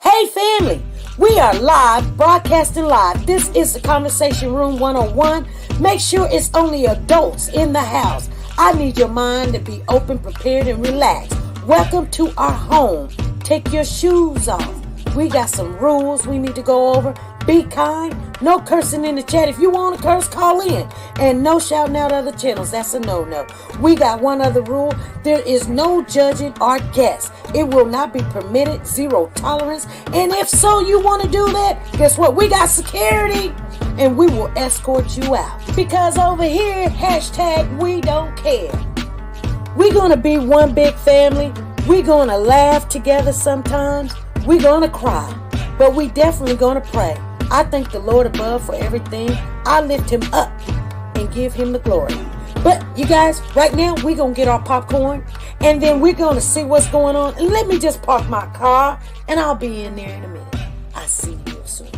Hey family, we are live, broadcasting live. This is the Conversation Room 101. Make sure it's only adults in the house. I need your mind to be open, prepared, and relaxed. Welcome to our home. Take your shoes off. We got some rules we need to go over. Be kind. No cursing in the chat. If you want to curse, call in. And no shouting out other channels. That's a no-no. We got one other rule. There is no judging our guests. It will not be permitted. Zero tolerance. And if so, you want to do that, guess what? We got security. And we will escort you out. Because over here, hashtag we don't care. We're going to be one big family. We're going to laugh together sometimes. We're going to cry. But we definitely going to pray. I thank the Lord above for everything. I lift him up and give him the glory. But you guys, right now, we're going to get our popcorn. And then we're going to see what's going on. And let me just park my car. And I'll be in there in a minute. I'll see you soon.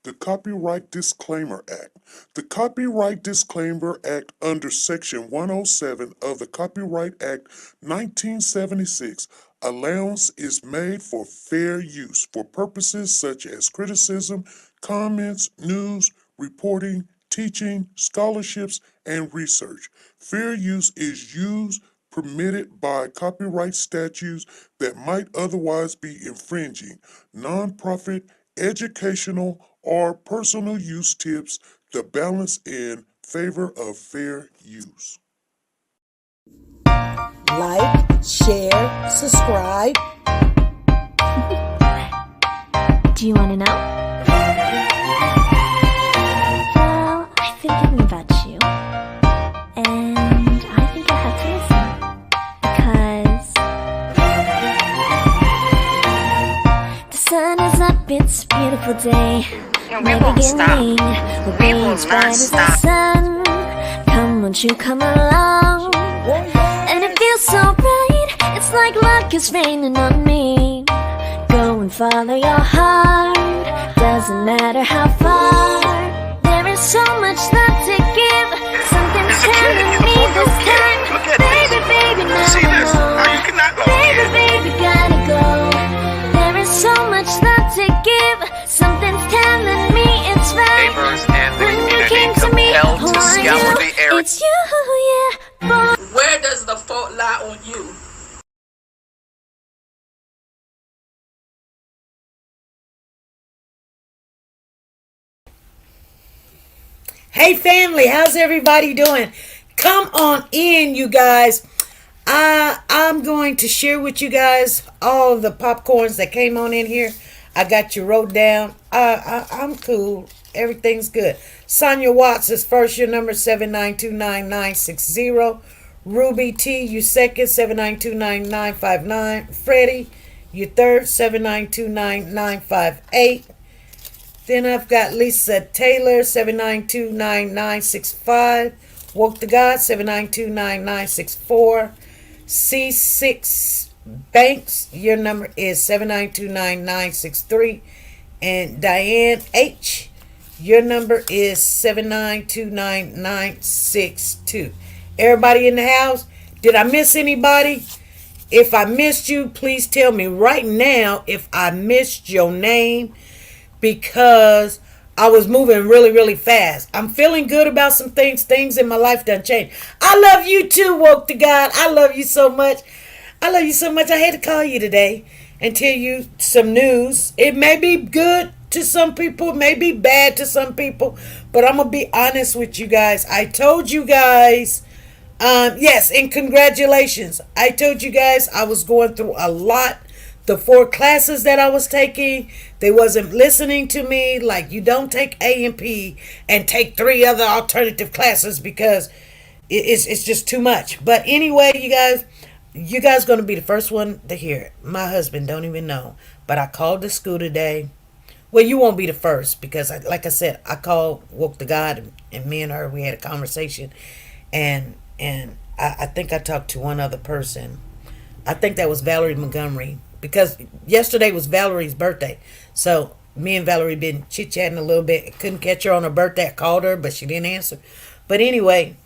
The Copyright Disclaimer Act. The Copyright Disclaimer Act under Section 107 of the Copyright Act 1976, allowance is made for fair use for purposes such as criticism, comments, news, reporting, teaching, scholarships, and research. Fair use is used permitted by copyright statutes that might otherwise be infringing. Nonprofit, educational, or personal use tips the balance in favor of fair use. Like, share, subscribe. Do you want to know? Well, I've been thinking about you, and I think I have to listen, because the sun is up, it's a beautiful day. We won't stop. We will not stop. Sun. Come, won't you come along? And it feels so right. It's like luck is raining on me. Go and follow your heart. Doesn't matter how far. There is so much love to give. Something's telling me this time. Baby, baby, now See this? How you cannot go baby, here? baby, gotta go. There is so much love to give. Something's telling me it's right. Neighbors and the When you community came to me, compelled who to are scour you? the area. It's you, yeah, boy. Where does the fault lie on you? Hey family, how's everybody doing? Come on in, you guys. I'm going to share with you guys all the popcorns that came on in here. I got you wrote down. I'm cool. Everything's good. Sonia Watts is first. Your number 7929960. Ruby T, you second, 7929959. Freddie, you third, 7929958. Then I've got Lisa Taylor, 7929965. Woke to God, 7929964. C6 Banks, your number is 7929963. And Diane H, your number is 7929962. Everybody in the house, did I miss anybody? If I missed you, please tell me right now if I missed your name, because I was moving really, really fast. I'm feeling good about some things. Things in my life done changed. I love you too, Woke to God. I love you so much. I love you so much. I had to call you today and tell you some news. It may be good to some people, it may be bad to some people, but I'm going to be honest with you guys. I told you guys, yes, and congratulations. I told you guys I was going through a lot. The 4 classes that I was taking, they wasn't listening to me. Like, you don't take A&P and take 3 other alternative classes because it's just too much. But anyway, you guys going to be the first one to hear it. My husband don't even know, but I called the school today. Well, you won't be the first because, like I said, I called, Woke to God, and me and her, we had a conversation, and I think I talked to one other person. I think that was Valerie Montgomery because yesterday was Valerie's birthday. So me and Valerie been chit-chatting a little bit. Couldn't catch her on her birthday. I called her, but she didn't answer. But anyway,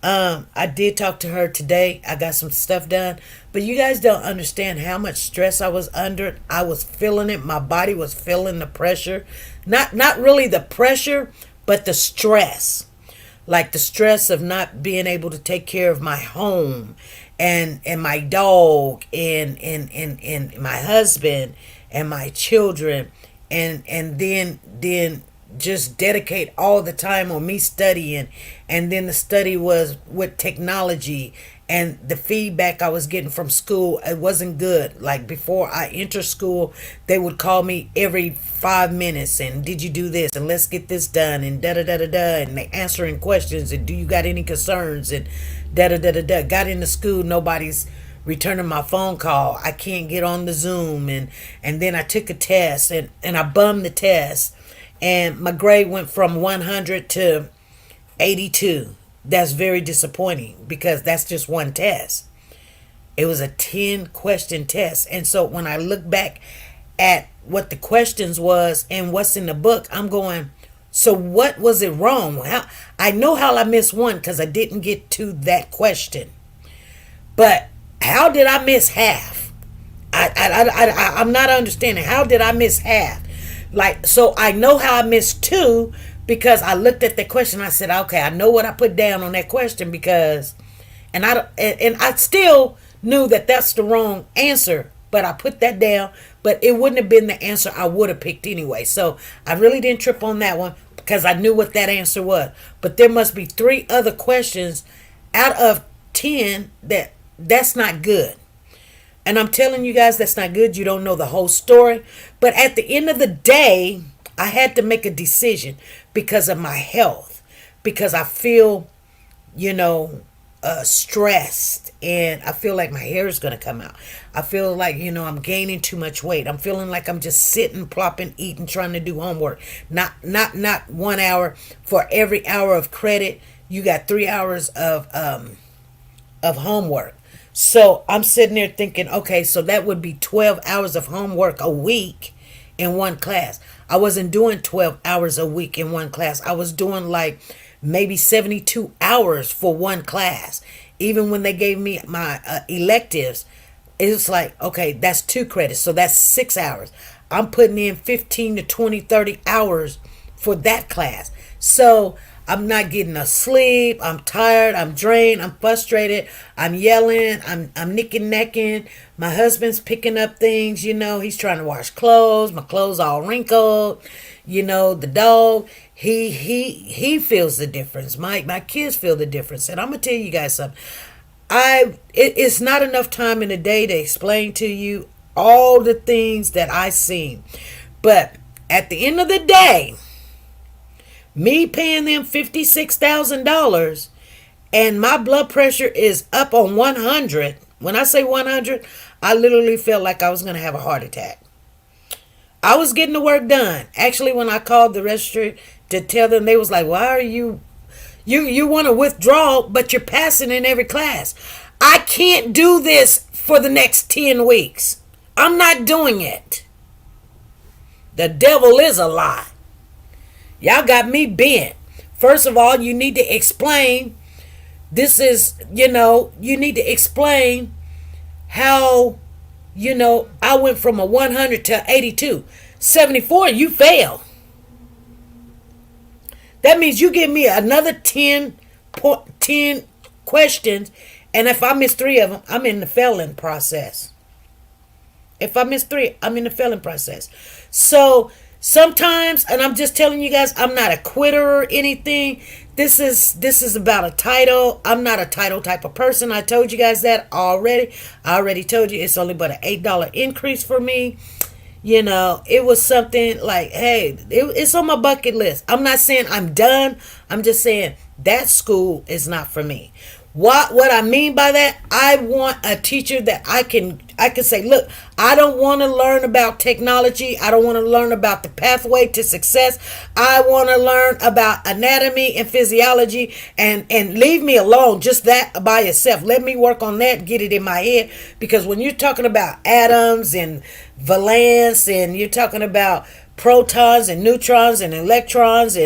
I did talk to her today. I got some stuff done. But you guys don't understand how much stress I was under. I was feeling it. My body was feeling the pressure. Not really the pressure, but the stress. Like the stress of not being able to take care of my home and my dog and my husband and my children and then just dedicate all the time on me studying. And then the study was with technology, and the feedback I was getting from school, it wasn't good. Like before I enter school, they would call me every 5 minutes and did you do this and let's get this done and da da da da da, and they answering questions and do you got any concerns and da da da da da. Got into school, nobody's returning my phone call. I can't get on the Zoom, and then I took a test and I bummed the test, and my grade went from 100 to 82. That's very disappointing because that's just one test. It was a 10 question test. And so when I look back at what the questions was and what's in the book, I'm going, so what was it wrong? I know how I missed one because I didn't get to that question. But how did I miss half? I'm not understanding. How did I miss half? Like, so I know how I missed two because I looked at the question. I said, okay, I know what I put down on that question because, and I still knew that that's the wrong answer, but I put that down, but it wouldn't have been the answer I would have picked anyway. So I really didn't trip on that one because I knew what that answer was. But there must be 3 other questions out of 10 that's not good. And I'm telling you guys, that's not good. You don't know the whole story. But at the end of the day, I had to make a decision because of my health. Because I feel, stressed. And I feel like my hair is going to come out. I feel like, I'm gaining too much weight. I'm feeling like I'm just sitting, plopping, eating, trying to do homework. Not 1 hour. For every hour of credit, you got 3 hours of homework. So I'm sitting there thinking, okay, so that would be 12 hours of homework a week in one class. I wasn't doing 12 hours a week in one class. I was doing like maybe 72 hours for one class. Even when they gave me my electives, it was like, okay, that's 2 credits. So that's 6 hours. I'm putting in 15 to 20, 30 hours for that class. So I'm not getting enough sleep. I'm tired. I'm drained. I'm frustrated. I'm yelling. I'm necking. My husband's picking up things. He's trying to wash clothes. My clothes all wrinkled. The dog. He feels the difference. My kids feel the difference. And I'm gonna tell you guys something. It's not enough time in the day to explain to you all the things that I seen. But at the end of the day, me paying them $56,000 and my blood pressure is up on 100. When I say 100, I literally felt like I was going to have a heart attack. I was getting the work done. Actually, when I called the registry to tell them, they was like, why are you want to withdraw, but you're passing in every class. I can't do this for the next 10 weeks. I'm not doing it. The devil is a lie. Y'all got me bent. First of all, you need to explain. This is, you need to explain how, I went from a 100 to 82. 74, you fail. That means you give me another 10 questions, and if I miss 3 of them, I'm in the failing process. If I miss 3, I'm in the failing process. So sometimes, and I'm just telling you guys, I'm not a quitter or anything. This is about a title. I'm not a title type of person. I told you guys that already. I already told you it's only but an $8 increase for me. It was something like, hey, it's on my bucket list. I'm not saying I'm done. I'm just saying that school is not for me. What I mean by that, I want a teacher that I can say, look, I don't want to learn about technology. I don't want to learn about the pathway to success. I want to learn about anatomy and physiology, and leave me alone. Just that by itself. Let me work on that, get it in my head. Because when you're talking about atoms and valence, and you're talking about protons and neutrons and electrons,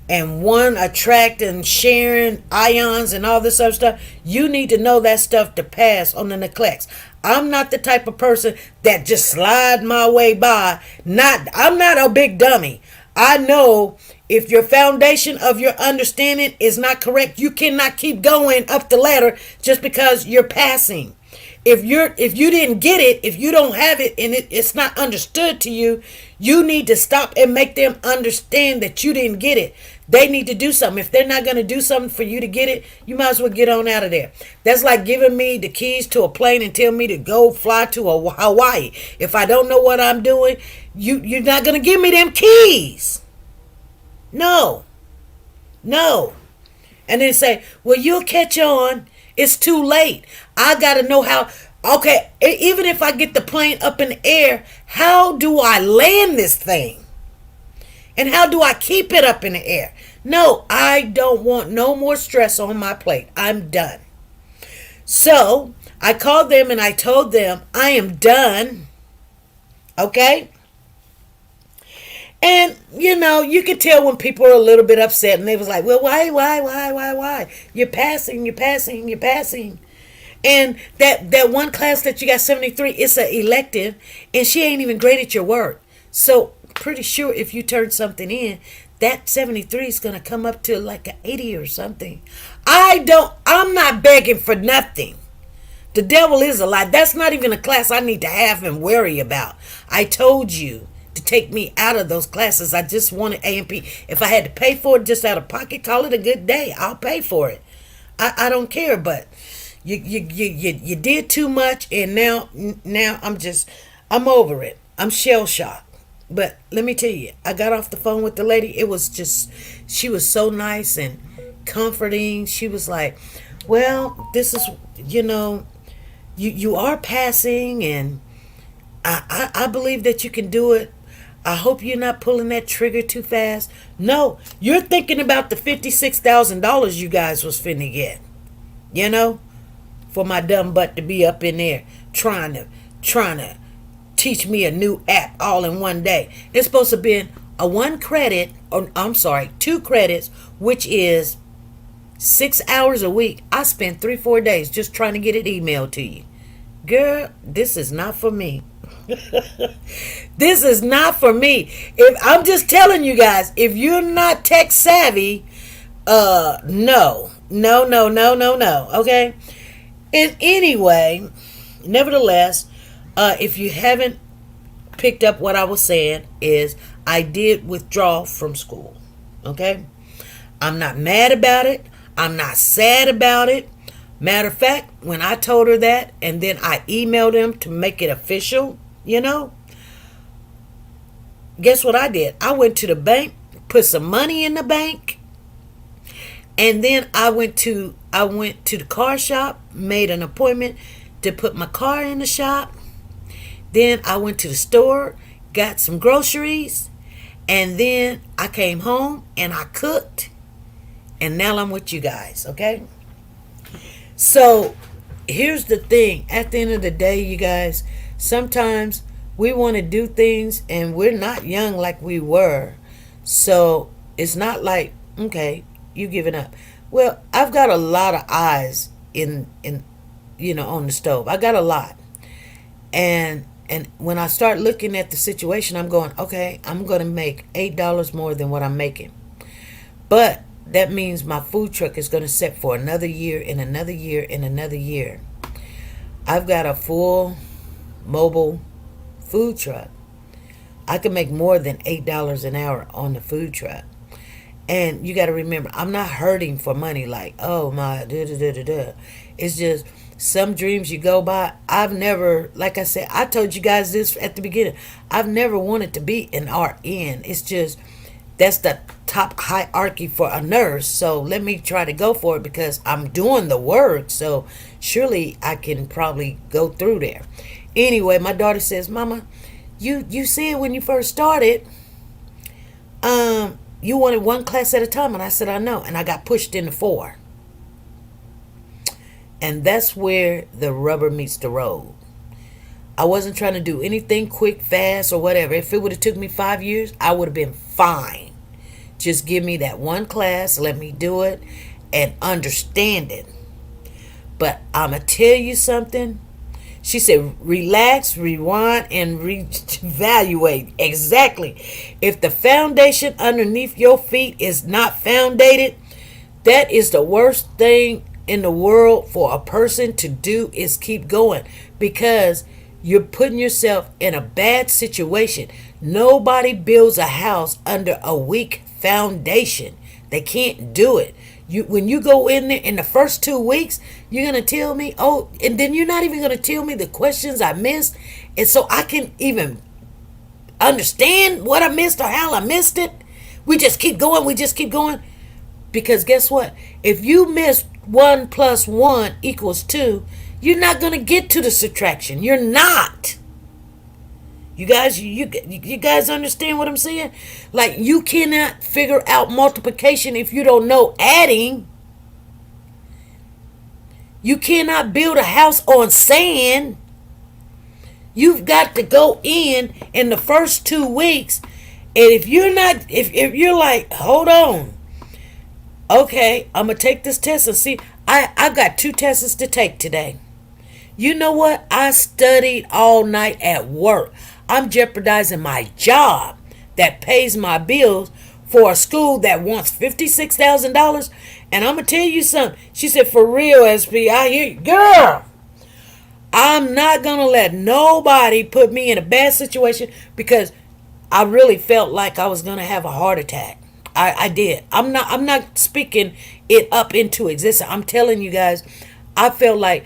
and one attract and sharing ions and all this other stuff, you need to know that stuff to pass on the neglects. I'm not the type of person that just slide my way by. I'm not a big dummy. I know if your foundation of your understanding is not correct, you cannot keep going up the ladder just because you're passing. If you didn't get it, if you don't have it, and it's not understood to you, you need to stop and make them understand that you didn't get it. They need to do something. If they're not going to do something for you to get it, you might as well get on out of there. That's like giving me the keys to a plane and tell me to go fly to Hawaii. If I don't know what I'm doing, you're not going to give me them keys. No. And then say, well, you'll catch on. It's too late. I got to know how. Okay, even if I get the plane up in the air, how do I land this thing? And how do I keep it up in the air? No, I don't want no more stress on my plate. I'm done. So I called them and I told them I am done. Okay? And, you can tell when people are a little bit upset, and they was like, well, why? You're passing. And that one class that you got 73, it's an elective, and she ain't even graded your work. So pretty sure if you turn something in, that 73 is going to come up to like an 80 or something. I'm not begging for nothing. The devil is a lie. That's not even a class I need to have and worry about. I told you to take me out of those classes. I just wanted A&P. If I had to pay for it just out of pocket, call it a good day. I'll pay for it. I don't care, but you did too much, and now I'm over it. I'm shell shocked. But let me tell you, I got off the phone with the lady. It was just, she was so nice and comforting. She was like, well, this is, you are passing, and I believe that you can do it. I hope you're not pulling that trigger too fast. No, you're thinking about the $56,000 you guys was finna get. For my dumb butt to be up in there trying to teach me a new app all in one day. It's supposed to be two credits, which is 6 hours a week. I spent 3-4 days just trying to get it emailed to you. Girl, this is not for me. This is not for me. I'm just telling you guys, if you're not tech savvy, no. Okay? And anyway, nevertheless, if you haven't picked up what I was saying, is I did withdraw from school. Okay? I'm not mad about it. I'm not sad about it. Matter of fact, when I told her that, and then I emailed him to make it official, guess what I did? I went to the bank, put some money in the bank, and then I went to the car shop, made an appointment to put my car in the shop. Then I went to the store, got some groceries, and then I came home and I cooked, and now I'm with you guys, okay? So here's the thing. At the end of the day, you guys, sometimes we want to do things and we're not young like we were. So it's not like, okay, you giving up. Well, I've got a lot of eyes in on the stove. I got a lot. And when I start looking at the situation, I'm going, okay, I'm going to make $8 more than what I'm making. But that means my food truck is going to set for another year and another year and another year. I've got a full mobile food truck. I can make more than $8 an hour on the food truck. And you got to remember, I'm not hurting for money like, oh my, It's just some dreams you go by. I've never, like I said, I told you guys this at the beginning. I've never wanted to be an RN. It's just, that's the top hierarchy for a nurse. So let me try to go for it because I'm doing the work. So surely I can probably go through there. Anyway, my daughter says, Mama, you said when you first started, you wanted one class at a time. And I said, I know. And I got pushed into 4. And that's where the rubber meets the road. I wasn't trying to do anything quick, fast, or whatever. If it would have took me 5 years, I would have been fine. Just give me that one class, let me do it, and understand it. But I'm going to tell you something. She said, relax, rewind, and reevaluate. Exactly. If the foundation underneath your feet is not foundated, that is the worst thing in the world for a person to do is keep going, because you're putting yourself in a bad situation. Nobody builds a house under a weak foundation. They can't do it. When you go in there in the first 2 weeks, you're going to tell me, oh, and then you're not even going to tell me the questions I missed. And so I can even understand what I missed or how I missed it. We just keep going. Because guess what? If you miss 1 + 1 = 2, you're not going to get to the subtraction. You're not. You guys understand what I'm saying? Like, you cannot figure out multiplication if you don't know adding. You cannot build a house on sand. You've got to go in the first 2 weeks. And if you're like, hold on. Okay, I'm going to take this test and see. I got 2 tests to take today. You know what? I studied all night at work. I'm jeopardizing my job that pays my bills for a school that wants $56,000. And I'm going to tell you something. She said, for real, SP, I hear you. Girl, I'm not going to let nobody put me in a bad situation, because I really felt like I was going to have a heart attack. I did. I'm not speaking it up into existence. I'm telling you guys, I felt like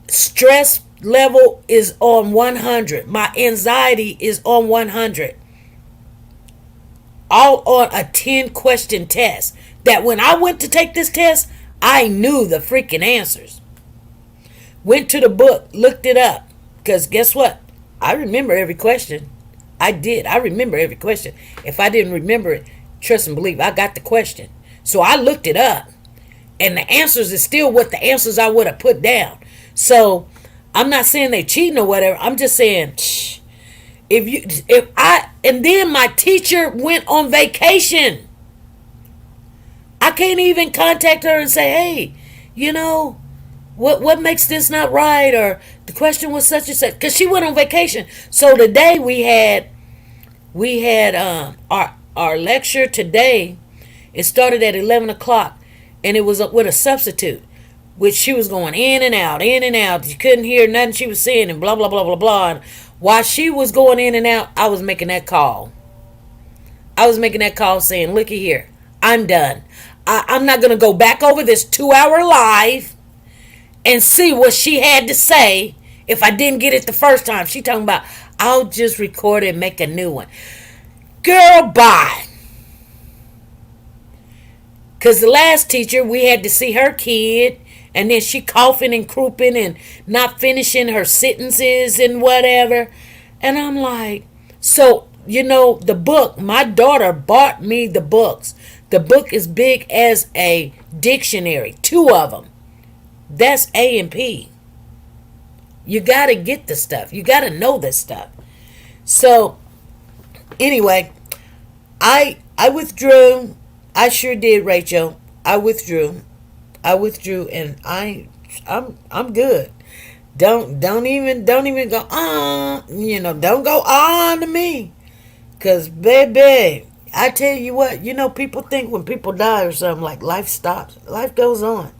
stress level is on 100. My anxiety is on 100. All on a 10-question test. That when I went to take this test, I knew the freaking answers. Went to the book, looked it up. Because guess what? I remember every question. I did. I remember every question. If I didn't remember it, trust and believe, I got the question. So I looked it up. And the answers is still what the answers I would have put down. So I'm not saying they cheating or whatever. I'm just saying, and then my teacher went on vacation. I can't even contact her and say, hey, what makes this not right? Or the question was such and such, because she went on vacation. So today we had our lecture today. It started at 11 o'clock, and it was with a substitute, which she was going in and out. You couldn't hear nothing she was saying, and blah, blah, blah, blah, blah. And while she was going in and out, I was making that call. Saying, looky here, I'm done. I'm not going to go back over this 2-hour live and see what she had to say if I didn't get it the first time. She talking about, I'll just record it and make a new one. Girl, bye. Because the last teacher, we had to see her kid, and then she coughing and crouping and not finishing her sentences and whatever. And I'm like, so, the book, my daughter bought me the books. The book is big as a dictionary, 2 of them. That's A and P. You got to get the stuff. You got to know this stuff. So, anyway, I withdrew. I sure did, Rachel. I withdrew, and I'm good. Don't even go don't go on to me, cause baby, I tell you what, people think when people die or something, like life stops. Life goes on,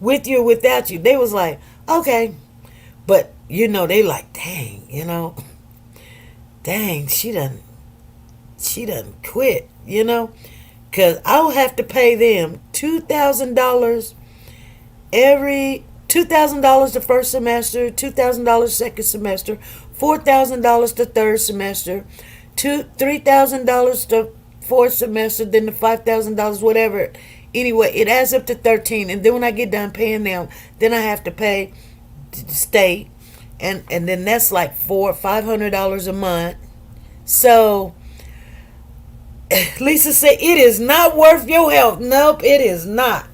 with you or without you. They was like, okay, but they like, dang, she done quit, because I'll have to pay them $2,000 $2,000 the first semester, $2,000 second semester, $4,000 the third semester, $3,000 the fourth semester, then the $5,000, whatever. Anyway, it adds up to 13, and then when I get done paying them, then I have to pay the state, and then that's like $500 a month. So Lisa said it is not worth your health. Nope, it is not.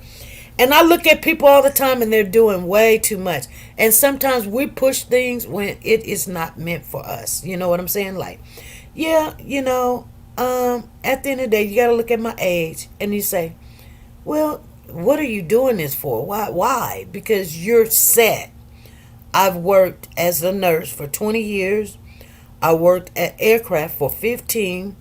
And I look at people all the time, and they're doing way too much. And sometimes we push things when it is not meant for us. You know what I'm saying? Like, yeah, at the end of the day, you got to look at my age, and you say, well, what are you doing this for? Why? Because you're set. I've worked as a nurse for 20 years. I worked at aircraft for 15,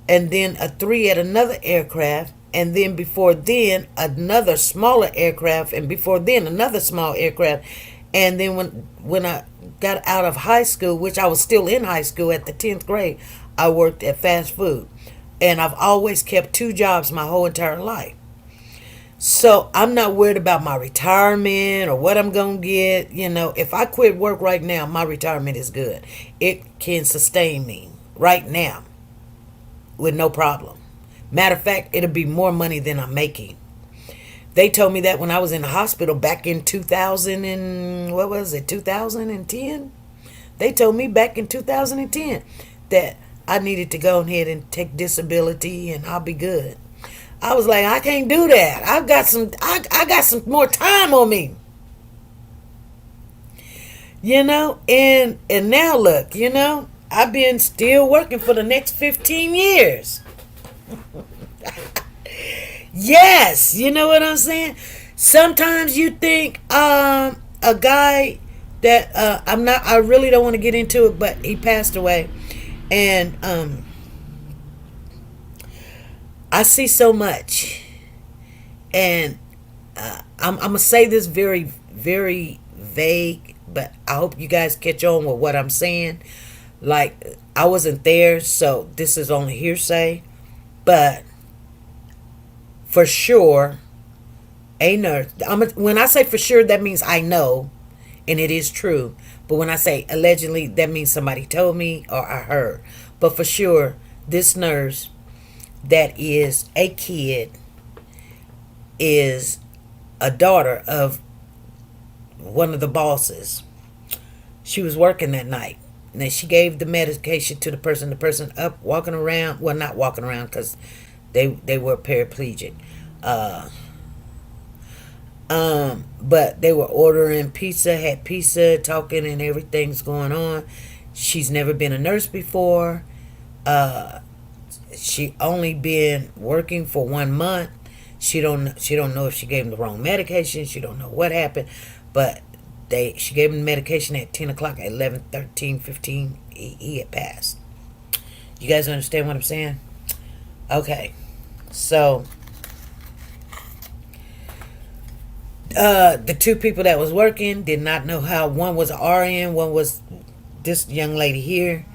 and then a 3 at another aircraft, and then before then another smaller aircraft, and before then another small aircraft. And then when I got out of high school, which I was still in high school at the 10th grade, I worked at fast food. And I've always kept 2 jobs my whole entire life. So I'm not worried about my retirement or what I'm going to get. If I quit work right now, my retirement is good. It can sustain me right now with no problem. Matter of fact, it'll be more money than I'm making. They told me that when I was in the hospital back in 2010? They told me back in 2010 that I needed to go ahead and take disability and I'll be good. I was like, I can't do that. I got some more time on me. And now look, I've been still working for the next 15 years. Yes, you know what I'm saying? Sometimes you think a guy that I really don't want to get into it, but he passed away. And I see so much. And I'm going to say this very, very vague, but I hope you guys catch on with what I'm saying. Like, I wasn't there, so this is only hearsay. But for sure, a nurse. When I say for sure, that means I know, and it is true. But when I say allegedly, that means somebody told me or I heard. But for sure, this nurse that is a kid is a daughter of one of the bosses. She was working that night. And then she gave the medication to the person. The person up, walking around. Well, not walking around because they were paraplegic. But they were ordering pizza, had pizza, talking, and everything's going on. She's never been a nurse before. She only been working for 1 month. She don't know if she gave him the wrong medication. She don't know what happened, but she gave him the medication at 10 o'clock. At 11, 13, 15, he had passed. You guys understand what I'm saying? Okay, so the 2 people that was working did not know how. One was an RN, one was this young lady here.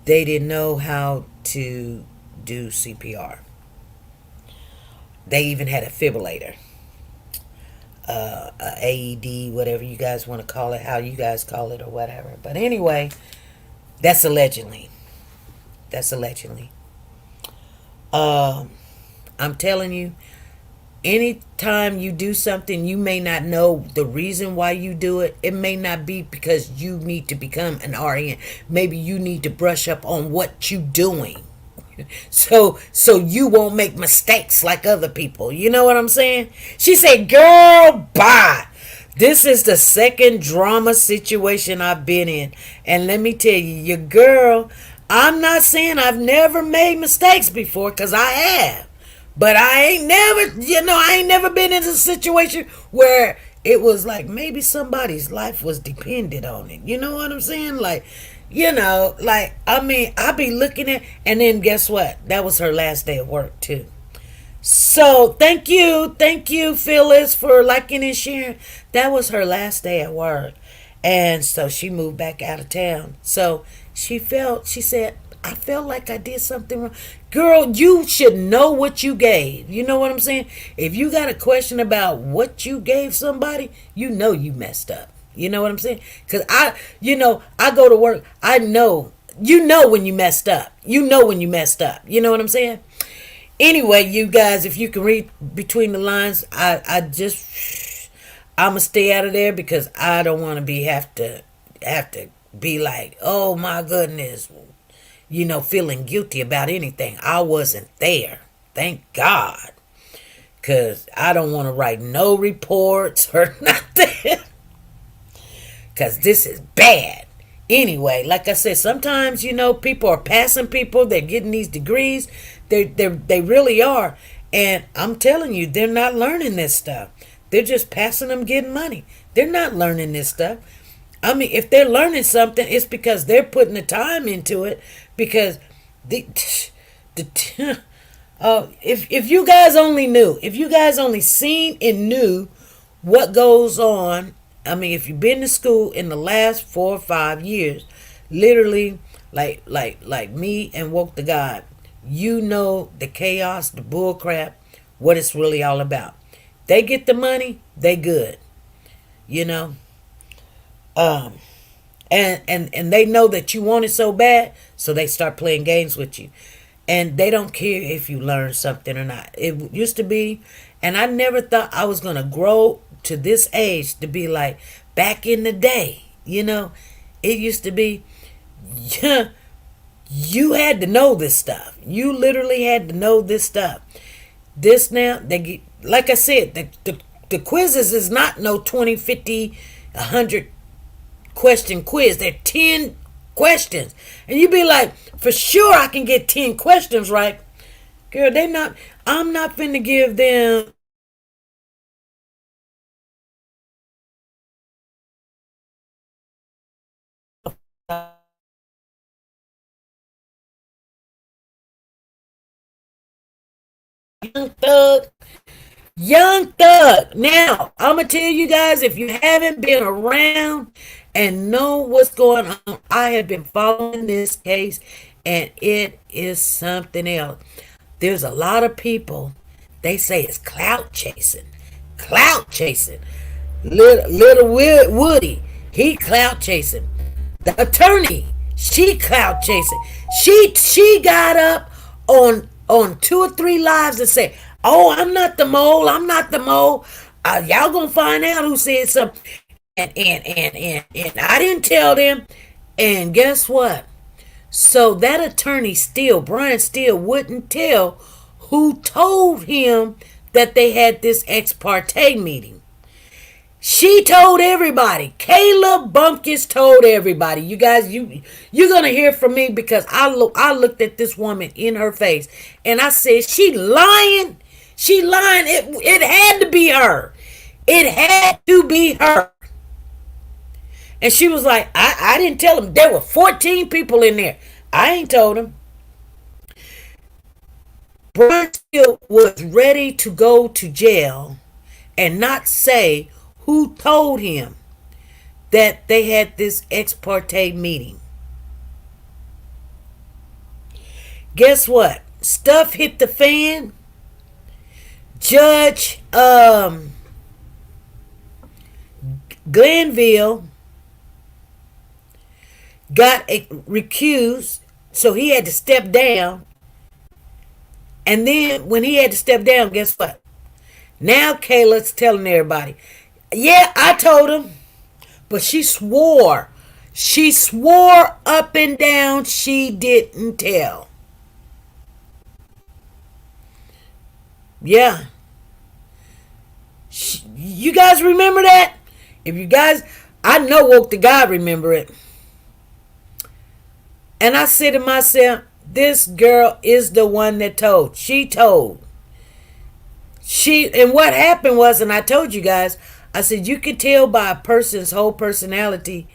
They didn't know how to do CPR. They even had a defibrillator, a AED, whatever you guys want to call it, how you guys call it or whatever. But anyway, that's allegedly. I'm telling you, anytime you do something, you may not know the reason why you do it. It may not be because you need to become an RN. Maybe you need to brush up on what you're doing. So you won't make mistakes like other people. You know what I'm saying? She said, girl, bye. This is the second drama situation I've been in. And let me tell you, your girl, I'm not saying I've never made mistakes before, because I have. But I ain't never been in a situation where it was like maybe somebody's life was dependent on it. You know what I'm saying? Like, I be looking at, and then guess what? That was her last day of work too. So thank you, Phyllis, for liking and sharing. That was her last day at work. And so she moved back out of town. So she said, I felt like I did something wrong. Girl, you should know what you gave. You know what I'm saying? If you got a question about what you gave somebody, you know you messed up. You know what I'm saying? Because I go to work. I know you know when you messed up. You know when you messed up. You know what I'm saying? Anyway, you guys, if you can read between the lines, I'ma stay out of there because I don't want to have to be like, oh my goodness, feeling guilty about anything. I wasn't there. Thank God. Because I don't want to write no reports or nothing. Because this is bad. Anyway, like I said, sometimes, people are passing people. They're getting these degrees. They really are. And I'm telling you, they're not learning this stuff. They're just passing them, getting money. They're not learning this stuff. I mean, if they're learning something, it's because they're putting the time into it. Because if you guys only knew, if you guys only seen and knew what goes on. I mean, if you've been to school in the last 4 or 5 years, literally, like me and Woke to God, you know the chaos, the bull crap, what it's really all about. They get the money, they good, and they know that you want it so bad, so they start playing games with you, and they don't care if you learn something or not. It used to be, and I never thought I was gonna grow to this age to be like back in the day. It used to be, you had to know this stuff. You literally had to know this stuff. This now, they get, like I said, the quizzes is not no 20, 50, 100 question quiz. They're 10 questions. And you be like, for sure I can get 10 questions right. Girl, I'm not finna give them Young Thug. Now, I'm going to tell you guys, if you haven't been around and know what's going on, I have been following this case, and it is something else. There's a lot of people, they say it's clout chasing. Clout chasing. Little Woody, he clout chasing. The attorney, she clout chasing. She got up on 2 or 3 lives and said, oh, I'm not the mole. I'm not the mole. Y'all gonna find out who said something. And I didn't tell them. And guess what? So that attorney Brian Steele, wouldn't tell who told him that they had this ex parte meeting. She told everybody. Kayla Bumpkins told everybody. You guys, you're gonna hear from me because I looked at this woman in her face and I said, she lying. She lying. It had to be her. It had to be her. And she was like, I didn't tell him. There were 14 people in there. I ain't told him. Brian Steele was ready to go to jail and not say who told him that they had this ex parte meeting. Guess what? Stuff hit the fan. Judge Glenville got recused, so he had to step down. And then when he had to step down, guess what? Now Kayla's telling everybody, yeah, I told him. But she swore. She swore up and down she didn't tell. Yeah. You guys remember that? If you guys, I know Woke to God remember it. And I said to myself, this girl is the one that told. She told. And what happened was, and I told you guys, I said you could tell by a person's whole personality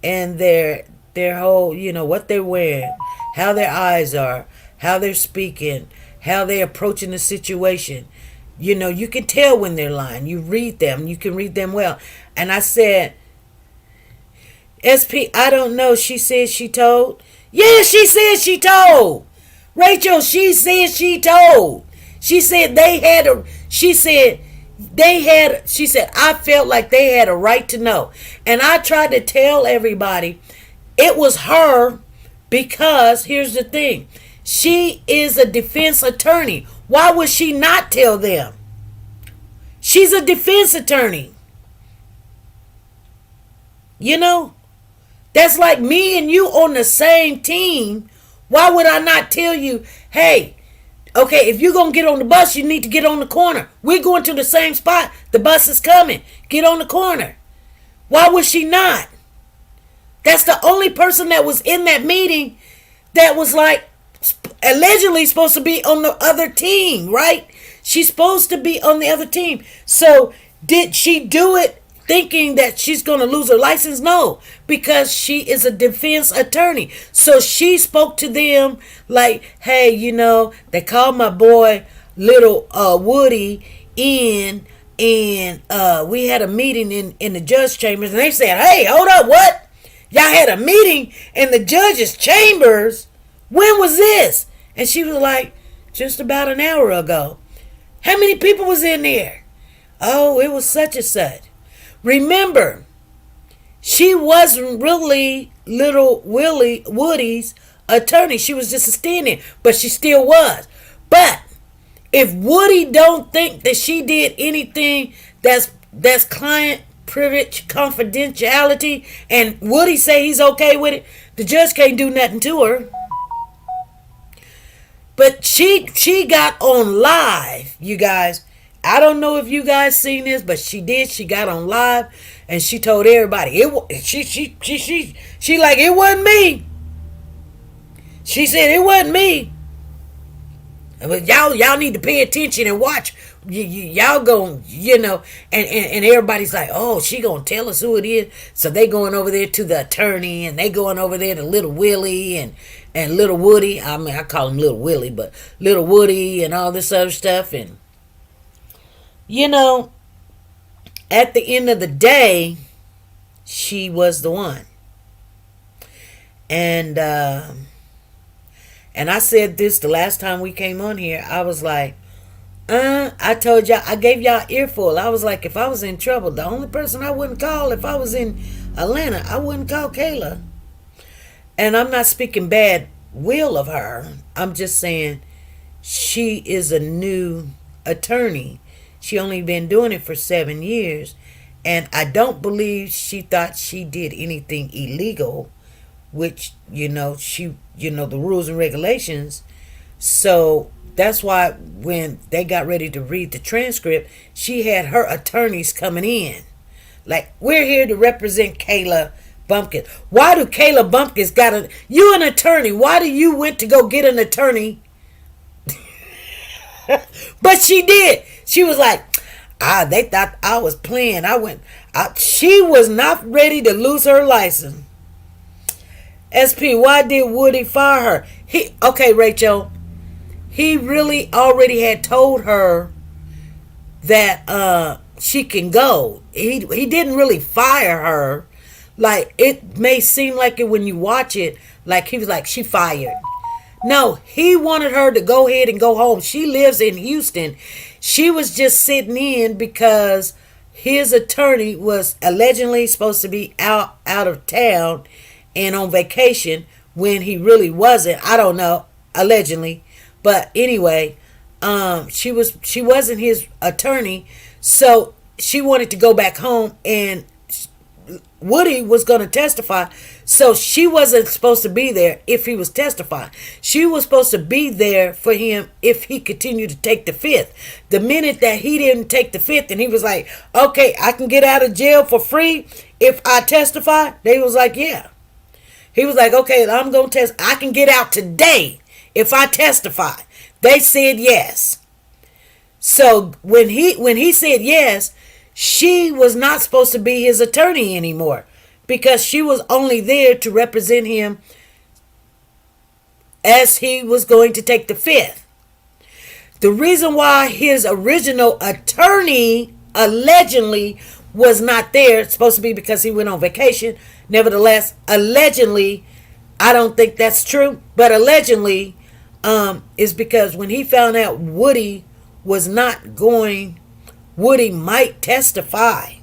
and their whole, what they're wearing, how their eyes are, how they're speaking, how they're approaching the situation. You can tell when they're lying. You read them. You can read them well. And I said, SP, I don't know. She said she told. Yeah, she said she told. Rachel, she said she told. She said I felt like they had a right to know. And I tried to tell everybody it was her Because here's the thing. She is a defense attorney. Why would she not tell them? She's a defense attorney. You know? That's like me and you on the same team. Why would I not tell you, hey, okay, if you're going to get on the bus, you need to get on the corner. We're going to the same spot. The bus is coming. Get on the corner. Why would she not? That's the only person that was in that meeting that was like allegedly supposed to be on the other team, right? She's supposed to be on the other team. So did she do it thinking that she's going to lose her license? No, because she is a defense attorney. So she spoke to them like, hey, you know, they called my boy little Woody in, and we had a meeting in the judge chambers, and they said, hey, hold up, what? Y'all had a meeting in the judge's chambers? When was this? And she was like, just about an hour ago. How many people was in there? Oh, it was such and such. Remember, she wasn't really little Woody's attorney. She was just a stand-in, but she still was. But if Woody don't think that she did anything that's client privilege, confidentiality, and Woody say he's okay with it, the judge can't do nothing to her. But she got on live, you guys. I don't know if you guys seen this, but she did. She got on live and she told everybody she like, it wasn't me. She said it wasn't me. But y'all need to pay attention and watch. Y'all going, you know, and everybody's like, oh, she gonna tell us who it is. So they going over there to the attorney, and they going over there to little Willie and little Woody. I mean, I call him little Willie, but little Woody and all this other stuff. And you know, at the end of the day, she was the one. And I said this the last time we came on here. I was like, I told y'all, I gave y'all an earful. I was like, if I was in trouble, the only person I wouldn't call if I was in Atlanta, I wouldn't call Kayla. And I'm not speaking bad will of her. I'm just saying she is a new attorney. She only been doing it for 7 years. And I don't believe she thought she did anything illegal, which, you know, the rules and regulations. So that's why when they got ready to read the transcript, she had her attorneys coming in. Like, we're here to represent Kayla Bumpkins. Why do Kayla Bumpkins you an attorney? Why do you went to go get an attorney? But she did. She was like, they thought I was playing. She was not ready to lose her license. SP, why did Woody fire her? Okay, Rachel. He really already had told her that she can go. He didn't really fire her. Like, it may seem like it when you watch it, like he was like, she fired. No, he wanted her to go ahead and go home. She lives in Houston. She was just sitting in because his attorney was allegedly supposed to be out of town and on vacation when he really wasn't. I don't know, allegedly. But anyway, she wasn't his attorney, so she wanted to go back home, and Woody was going to testify, so she wasn't supposed to be there if he was testifying. She was supposed to be there for him if he continued to take the fifth. The minute that he didn't take the fifth and he was like, okay, I can get out of jail for free if I testify, they was like, yeah. He was like, okay, I'm going to I can get out today if I testify. They said yes. So when he said yes, she was not supposed to be his attorney anymore because she was only there to represent him as he was going to take the fifth. The reason why his original attorney allegedly was not there, it's supposed to be because he went on vacation. Nevertheless, allegedly, I don't think that's true, but allegedly is because when he found out Woody was not going, Woody might testify.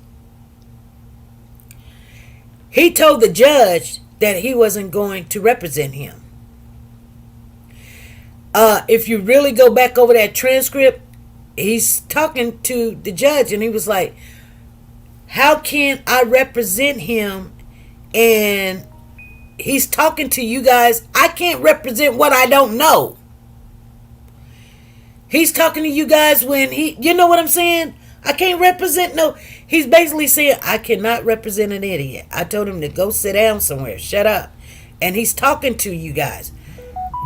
He told the judge that he wasn't going to represent him. If you really go back over that transcript, he's talking to the judge and he was like, how can I represent him? And he's talking to you guys. I can't represent what I don't know. He's talking to you guys when you know what I'm saying? I can't represent he's basically saying, I cannot represent an idiot. I told him to go sit down somewhere. Shut up. And he's talking to you guys.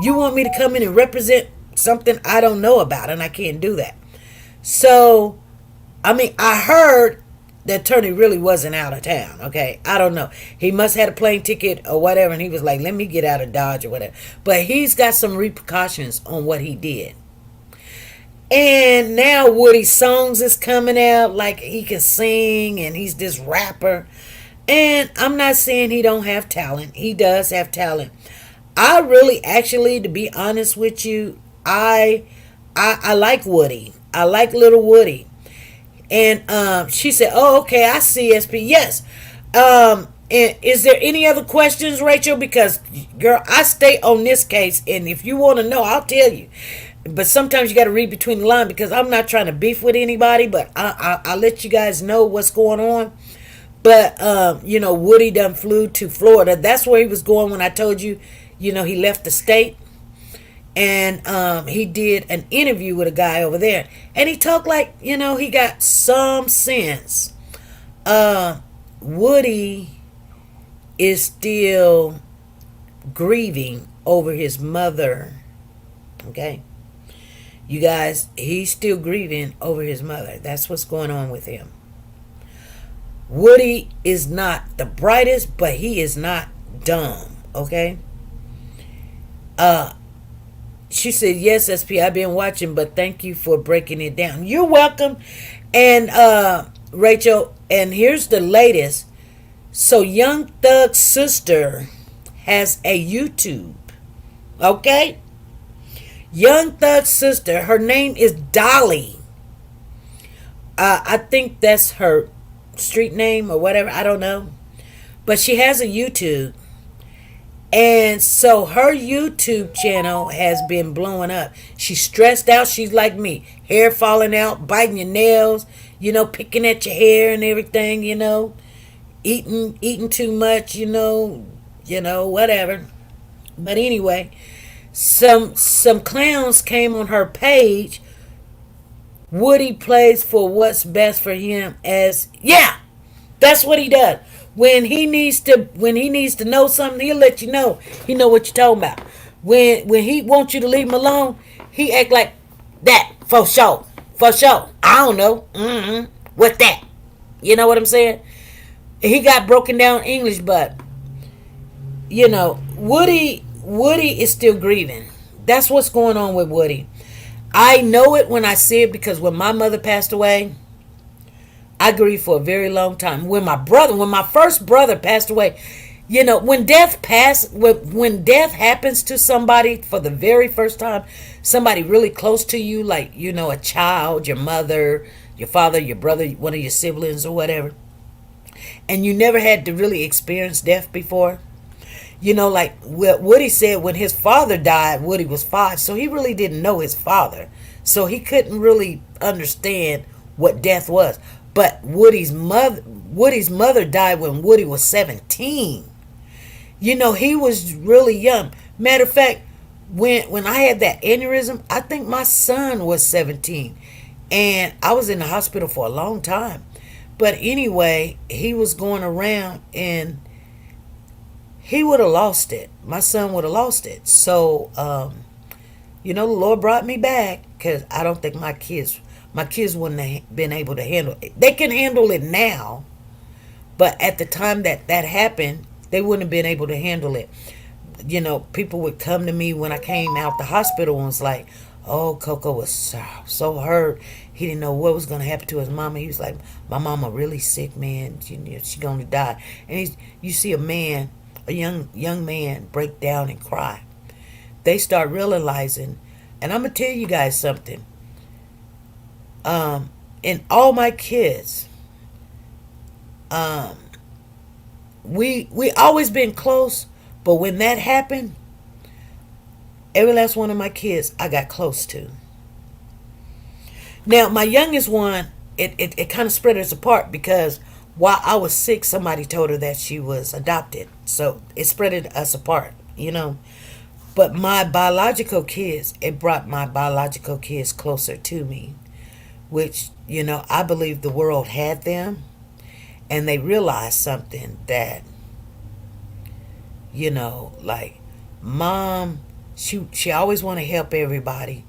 You want me to come in and represent something I don't know about, and I can't do that. So, I mean, I heard the attorney really wasn't out of town, okay? I don't know. He must have had a plane ticket or whatever, and he was like, let me get out of Dodge or whatever. But he's got some repercussions on what he did. And now Woody's songs is coming out, like he can sing, and he's this rapper. And I'm not saying he don't have talent. He does have talent. I really, actually, to be honest with you, I like Woody. I like little Woody. And she said, oh, okay, I see, SP. Yes. And is there any other questions, Rachel? Because, girl, I stay on this case, and if you want to know, I'll tell you. But sometimes you got to read between the lines, because I'm not trying to beef with anybody, but I'll let you guys know what's going on. But, Woody done flew to Florida. That's where he was going when I told you, he left the state. And he did an interview with a guy over there. And he talked like, he got some sense. Woody is still grieving over his mother. Okay? You guys, he's still grieving over his mother. That's what's going on with him. Woody is not the brightest, but he is not dumb. Okay? She said, yes, SP, I've been watching, but thank you for breaking it down. You're welcome. And Rachel, and here's the latest. So Young Thug's sister has a YouTube. Okay? Young Thug's sister, her name is Dolly. I think that's her street name or whatever. I don't know. But she has a YouTube. And so her YouTube channel has been blowing up. She's stressed out. She's like me. Hair falling out, biting your nails, picking at your hair and everything, eating too much, whatever. But anyway, some clowns came on her page. Woody plays for what's best for him that's what he does. When he needs to know something, he'll let you know. He know what you're talking about. When he wants you to leave him alone, he act like that for sure. For sure. I don't know. What's that? You know what I'm saying? He got broken down English, but Woody is still grieving. That's what's going on with Woody. I know it when I see it, because when my mother passed away, I grieved for a very long time. When my first brother passed away, when death happens to somebody for the very first time, somebody really close to you, like, a child, your mother, your father, your brother, one of your siblings or whatever, and you never had to really experience death before. Like what Woody said, when his father died, Woody was 5, so he really didn't know his father. So he couldn't really understand what death was. But Woody's mother died when Woody was 17. He was really young. Matter of fact, when I had that aneurysm, I think my son was 17. And I was in the hospital for a long time. But anyway, he was going around and he would have lost it. My son would have lost it. So, the Lord brought me back, because I don't think my kids wouldn't have been able to handle it. They can handle it now, but at the time that happened, they wouldn't have been able to handle it. People would come to me when I came out the hospital and was like, oh, Coco was so hurt. He didn't know what was going to happen to his mama. He was like, my mama really sick, man. She's going to die. And you see a young man break down and cry. They start realizing, and I'm going to tell you guys something. And all my kids, we always been close, but when that happened, every last one of my kids I got close to. Now my youngest one, it kind of spread us apart because while I was sick, somebody told her that she was adopted. So it spread us apart, you know. But my biological kids, it brought my biological kids closer to me, which, you know, I believe the world had them and they realized something that, you know, like mom, she always want to help everybody.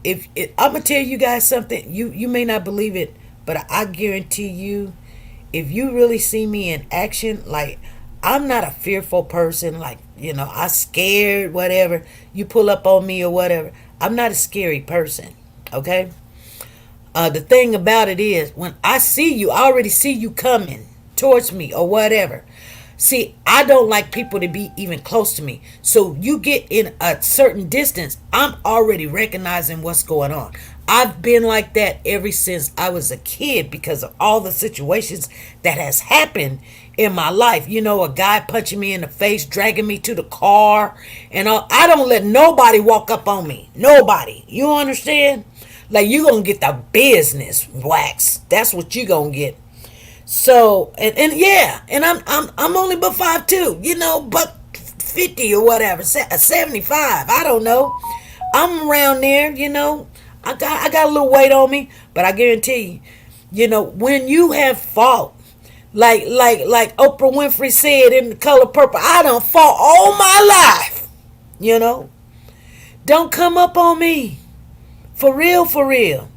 If I'm gonna tell you guys something, you may not believe it, but I guarantee you, if you really see me in action, like I'm not a fearful person, like, you know, I scared, whatever, you pull up on me or whatever. I'm not a scary person, okay? The thing about it is, when I see you, I already see you coming towards me or whatever. See, I don't like people to be even close to me. So you get in a certain distance, I'm already recognizing what's going on. I've been like that ever since I was a kid because of all the situations that has happened in my life. You know, a guy punching me in the face, dragging me to the car, and all. I don't let nobody walk up on me. Nobody. You understand? Like, you gonna get the business waxed. That's what you gonna get. So and yeah, and I'm only but 5'2", you know, but 50 or whatever, 75. I don't know. I'm around there, you know. I got a little weight on me, but I guarantee you, you know, when you have fought, like Oprah Winfrey said in The Color Purple, I done fought all my life, you know. Don't come up on me, for real, for real.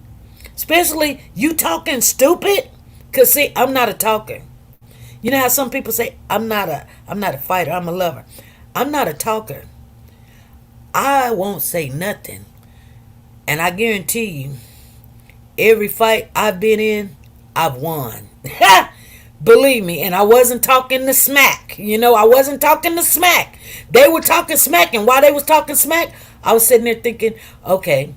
Especially you talking stupid. Cause see, I'm not a talker. You know how some people say, I'm not a fighter, I'm a lover. I'm not a talker. I won't say nothing. And I guarantee you, every fight I've been in, I've won. Believe me, and I wasn't talking the smack. You know, I wasn't talking the smack. They were talking smack, and while they was talking smack, I was sitting there thinking, okay,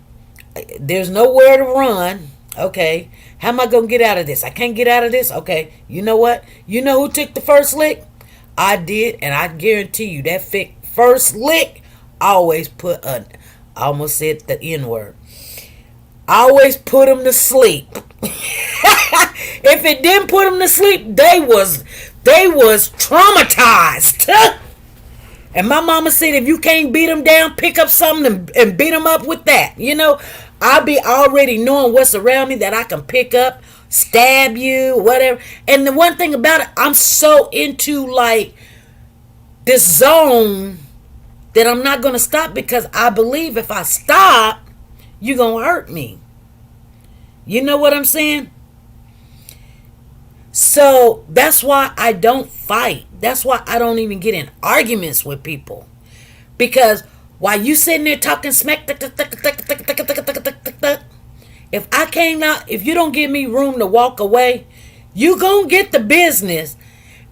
there's nowhere to run. Okay, how am I going to get out of this? I can't get out of this? Okay, you know what? You know who took the first lick? I did, and I guarantee you that first lick, I always put I almost said the N-word. I always put them to sleep. If it didn't put them to sleep, they was traumatized. And my mama said, if you can't beat them down, pick up something and beat them up with that. You know, I'll be already knowing what's around me that I can pick up, stab you, whatever. And the one thing about it, I'm so into like this zone that I'm not going to stop, because I believe if I stop, you're going to hurt me. You know what I'm saying? So that's why I don't fight. That's why I don't even get in arguments with people. Because while you sitting there talking smack, if I came out, if you don't give me room to walk away, you gonna get the business.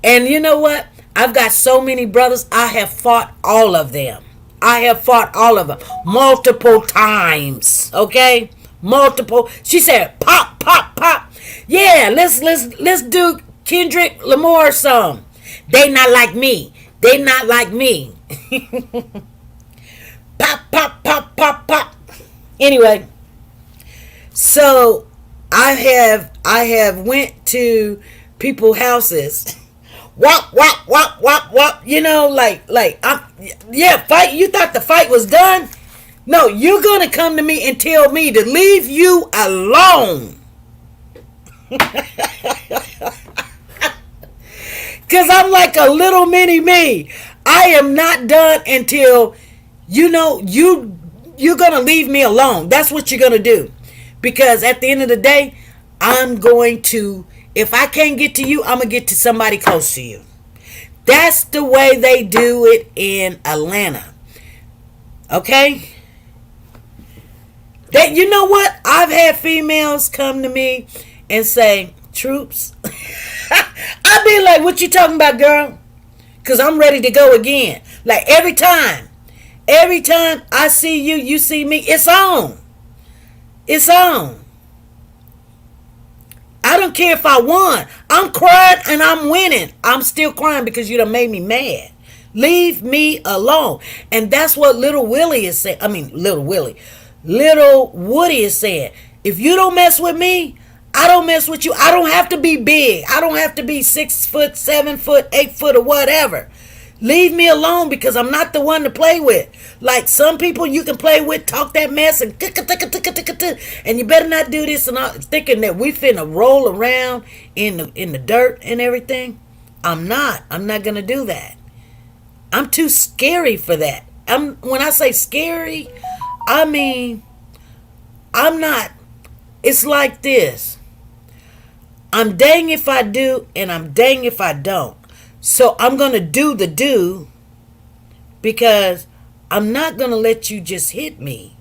And you know what? I've got so many brothers, I have fought all of them. I have fought all of them multiple times. Okay? Multiple. She said, pop, pop, pop. Yeah, let's do Kendrick Lamar song. They not like me. They not like me. Pop, pop, pop, pop, pop. Anyway, so I have went to people's houses. Wop, wop, wop, wop, wop. You know, fight. You thought the fight was done? No, you're gonna come to me and tell me to leave you alone. Cause I'm like a little mini me. I am not done until you're gonna leave me alone. That's what you're gonna do. Because at the end of the day, I'm going to, if I can't get to you, I'm gonna get to somebody close to you. That's the way they do it in Atlanta. Okay? You know what? I've had females come to me and say, Troops, I be like, what you talking about, girl? Because I'm ready to go again. Like every time I see you, you see me, it's on. It's on. I don't care if I won. I'm crying and I'm winning. I'm still crying because you done made me mad. Leave me alone. And that's what little Willie is saying. I mean, little Willie. Little Woody is saying, if you don't mess with me, I don't mess with you. I don't have to be big. I don't have to be 6 foot, 7 foot, 8 foot, or whatever. Leave me alone because I'm not the one to play with. Like some people you can play with, talk that mess and you better not do this and all, thinking that we finna roll around in the dirt and everything. I'm not gonna do that. I'm too scary for that. When I say scary, I mean I'm not. It's like this. I'm dang if I do and I'm dang if I don't. So I'm going to do the do because I'm not going to let you just hit me.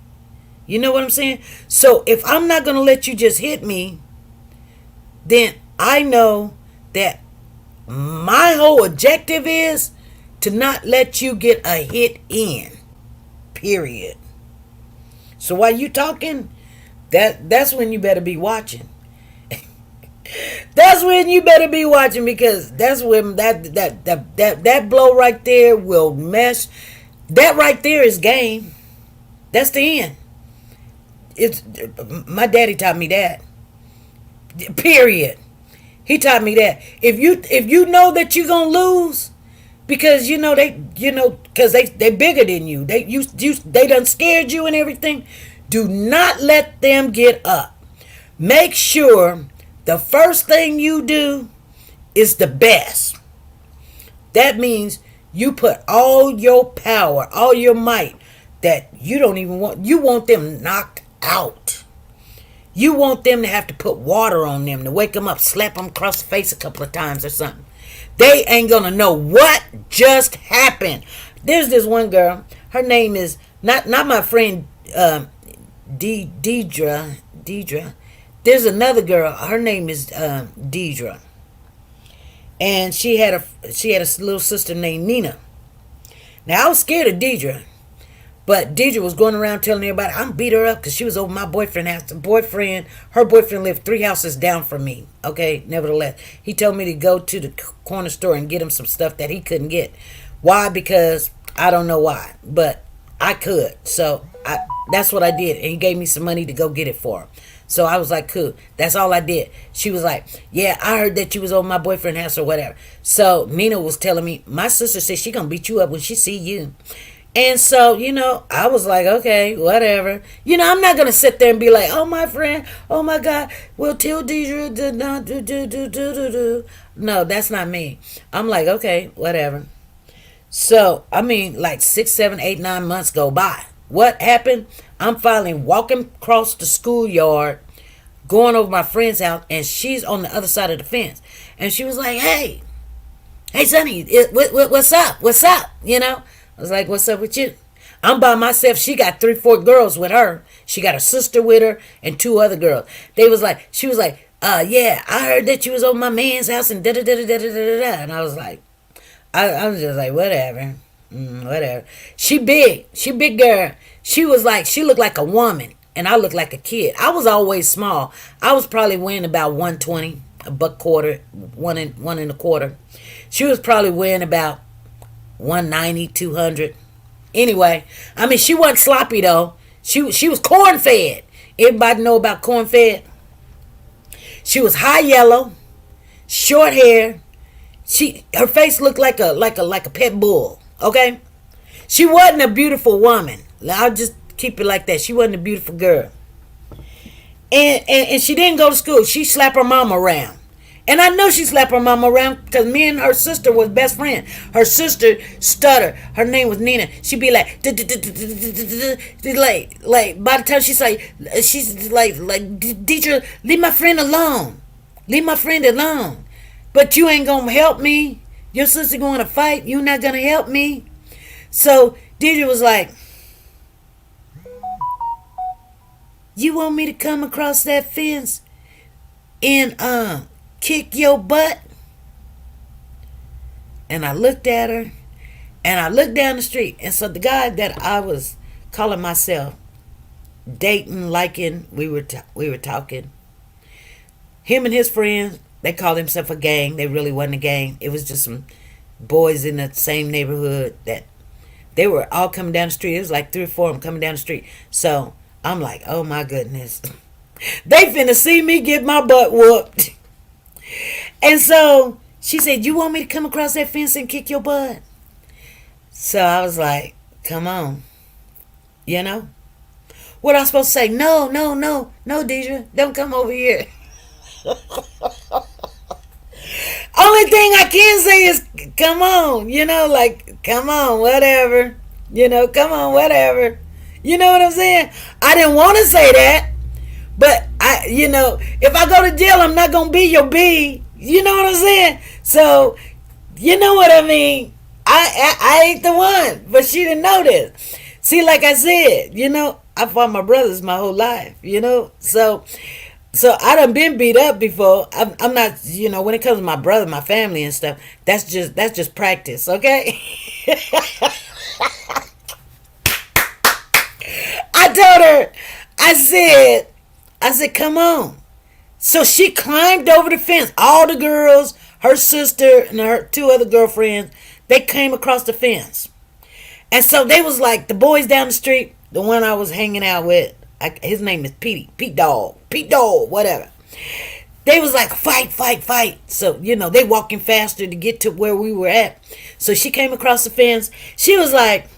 You know what I'm saying? So if I'm not going to let you just hit me, then I know that my whole objective is to not let you get a hit in. Period. So while you talking, that's when you better be watching. That's when you better be watching because that's when that blow right there will mess. That right there is game. That's the end. It's my daddy taught me that. Period. He taught me that. If you know that you're gonna lose, because because they bigger than you. They done scared you and everything. Do not let them get up. Make sure the first thing you do is the best. That means you put all your power, all your might that you don't even want. You want them knocked out. You want them to have to put water on them to wake them up, slap them across the face a couple of times or something. They ain't gonna know what just happened. There's this one girl. Her name is not my friend Deidre. There's another girl. Her name is Deidre, and she had a little sister named Nina. Now I was scared of Deidre, but Deidre was going around telling everybody I'm beat her up because she was over my boyfriend's house. Her boyfriend lived 3 houses down from me. Okay, nevertheless, he told me to go to the corner store and get him some stuff that he couldn't get. Why? Because I don't know why, but I could. So that's what I did, and he gave me some money to go get it for him. So I was like, cool. That's all I did. She was like, yeah, I heard that you was over my boyfriend's house or whatever. So Nina was telling me, my sister said she gonna beat you up when she see you. And so, I was like, okay, whatever. I'm not gonna sit there and be like, oh my friend, oh my God, well tell Deidre do. No, that's not me. I'm like, okay, whatever. So, like 6, 7, 8, 9 months go by. What happened? I'm finally walking across the schoolyard, going over my friend's house, and she's on the other side of the fence. And she was like, hey, Sonny, what's up? What's up? I was like, what's up with you? I'm by myself. She got 3, 4 girls with her. She got a sister with her and 2 other girls. She was like, yeah, I heard that you was over my man's house and da-da-da-da-da-da-da. And I was like, I was just like, whatever. Whatever. She big girl. She looked like a woman, and I looked like a kid. I was always small. I was probably weighing about 120, $1.25, $1.25. She was probably weighing about 190, 200. Anyway, she wasn't sloppy though. She was corn fed. Everybody know about corn fed. She was high yellow, short hair. Her face looked like a pet bull. Okay, she wasn't a beautiful woman. I'll just keep it like that. She wasn't a beautiful girl, and she didn't go to school. She slapped her mama around, and I know she slapped her mama around because me and her sister was best friends. Her sister stuttered. Her name was Nina. She'd be like by the time she's like Deidre, leave my friend alone. Leave my friend alone. But you ain't gonna help me. Your sister going to fight. You not going to help me. So Deidre was like, you want me to come across that fence and kick your butt? And I looked at her and I looked down the street. And so the guy that I was calling myself dating, liking, we were talking. Him and his friends, they called themselves a gang. They really wasn't a gang. It was just some boys in the same neighborhood that they were all coming down the street. It was like 3 or 4 of them coming down the street. So I'm like, oh my goodness. They finna see me get my butt whooped. And so she said, you want me to come across that fence and kick your butt? So I was like, come on. You know? What I supposed to say? No, Deidre. Don't come over here. Only thing I can say is, come on. You know, like, come on, whatever. You know, come on, whatever. You know what I'm saying? I didn't want to say that. But, if I go to jail, I'm not going to be your B. You know what I'm saying? So, you know what I mean? I ain't the one. But she didn't know this. See, like I said, I fought my brothers my whole life, So I done been beat up before. I'm not, when it comes to my brother, my family and stuff, that's just practice, okay? I told her, I said, come on. So she climbed over the fence. All the girls, her sister and her 2 other girlfriends, they came across the fence. And so they was like, the boys down the street, the one I was hanging out with, his name is Pete Dog, whatever. They was like, fight. So, they walking faster to get to where we were at. So she came across the fence. She was like,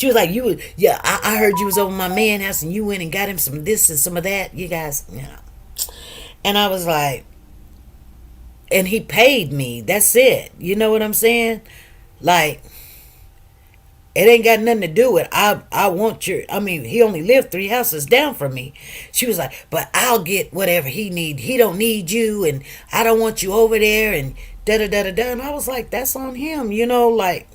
I heard you was over my man house and you went and got him some of this and some of that. You guys, And I was like, and he paid me. That's it. You know what I'm saying? Like, it ain't got nothing to do with he only lived 3 houses down from me. She was like, but I'll get whatever he need. He don't need you and I don't want you over there and da-da-da-da-da. And I was like, that's on him, like,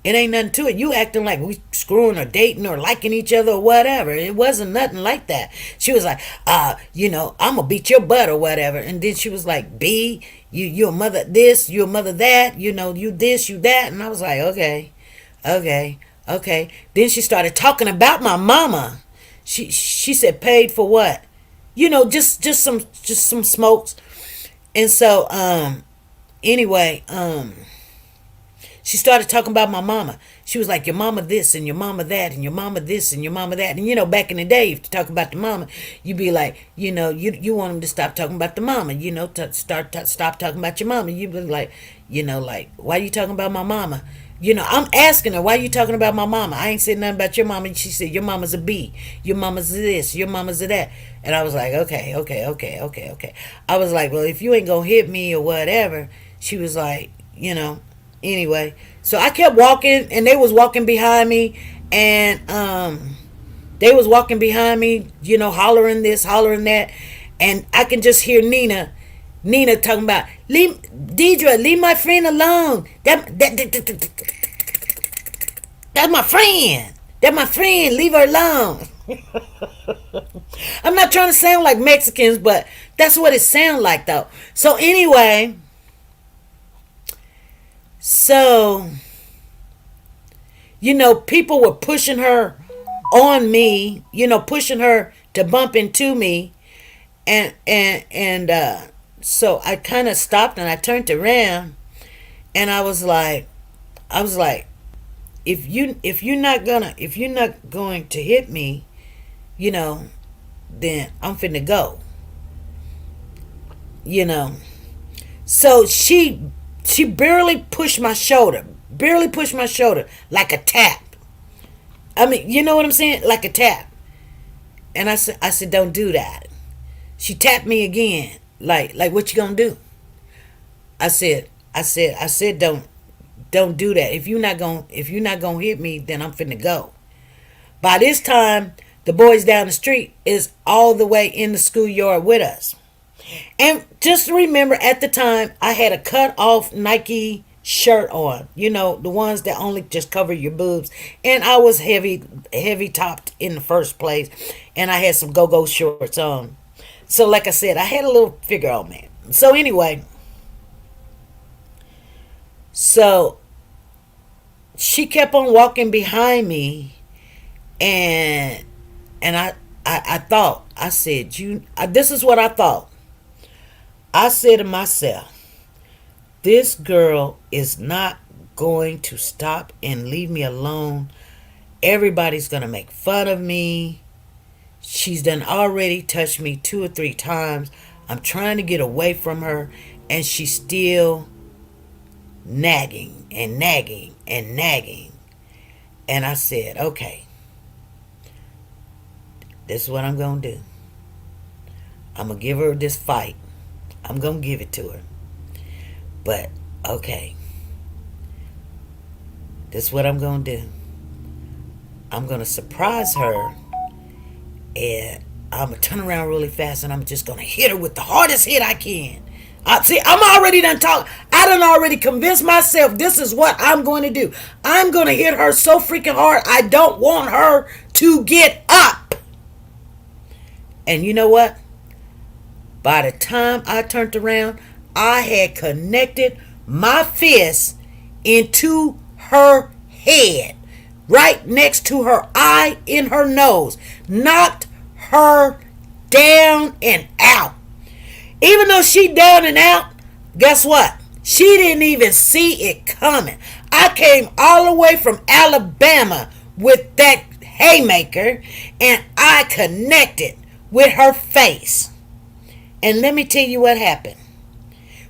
it ain't nothing to it. You acting like we screwing or dating or liking each other or whatever. It wasn't nothing like that. She was like, I'm going to beat your butt or whatever. And then she was like, B, you a mother this, you a mother that, you this, you that. And I was like, okay. Then she started talking about my mama. She said, paid for what? Just some smokes. And so, anyway, she started talking about my mama. She was like, your mama this and your mama that and your mama this and your mama that. And back in the day, if you talk about the mama, you'd be like, you want them to stop talking about the mama, stop talking about your mama. You'd be like, why you talking about my mama? I'm asking her, why you talking about my mama? I ain't said nothing about your mama. And she said, your mama's a B. Your mama's this. Your mama's a that. And I was like, okay. I was like, well, if you ain't gonna hit me or whatever. She was like, anyway. So I kept walking, and they was walking behind me. And they was walking behind me, hollering this, hollering that. And I can just hear Nina talking about, Deidre, leave my friend alone. That's my friend. That's my friend. Leave her alone. I'm not trying to sound like Mexicans, but that's what it sounds like, though. So anyway, people were pushing her on me, pushing her to bump into me, and so I kind of stopped and I turned around, and I was like, if you're not going to hit me, then I'm finna go. So she barely pushed my shoulder, like a tap. I mean, you know what I'm saying? Like a tap. And I said, don't do that. She tapped me again. Like what you gonna do? I said, don't do that. If you're not gonna hit me, then I'm finna go. By this time, the boys down the street is all the way in the schoolyard with us. And just remember, at the time, I had a cut off Nike shirt on, the ones that only just cover your boobs, and I was heavy topped in the first place, and I had some go-go shorts on. So like I said, I had a little figure on me. So anyway, so she kept on walking behind me, and I thought, I said, this is what I thought. I said to myself, this girl is not going to stop and leave me alone. Everybody's going to make fun of me. She's done already touched me 2 or 3 times. I'm trying to get away from her, and she's still nagging and nagging and nagging. And I said, okay, this is what I'm going to do. I'm going to give her this fight. I'm going to give it to her. But, okay, this is what I'm going to do. I'm going to surprise her, and I'm going to turn around really fast, and I'm just going to hit her with the hardest hit I can. See, I'm already done talking. I done already convinced myself this is what I'm going to do. I'm going to hit her so freaking hard, I don't want her to get up. And you know what? By the time I turned around, I had connected my fist into her head, right next to her eye, in her nose, knocked her down and out. Even though she down and out, guess what? She didn't even see it coming. I came all the way from Alabama with that haymaker, and I connected with her face. And let me tell you what happened.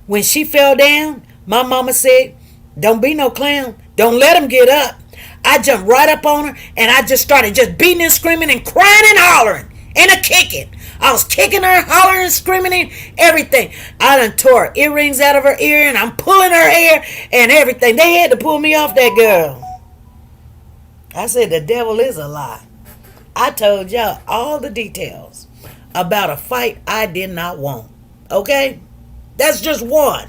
When she fell down, my mama said, don't be no clown. Don't let him get up. I jumped right up on her, and I just started just beating and screaming and crying and hollering and a kicking. I was kicking her, hollering, screaming, and everything. I done tore her earrings out of her ear, and I'm pulling her hair and everything. They had to pull me off that girl. I said, the devil is a lie. I told y'all all the details about a fight I did not want. Okay? That's just one.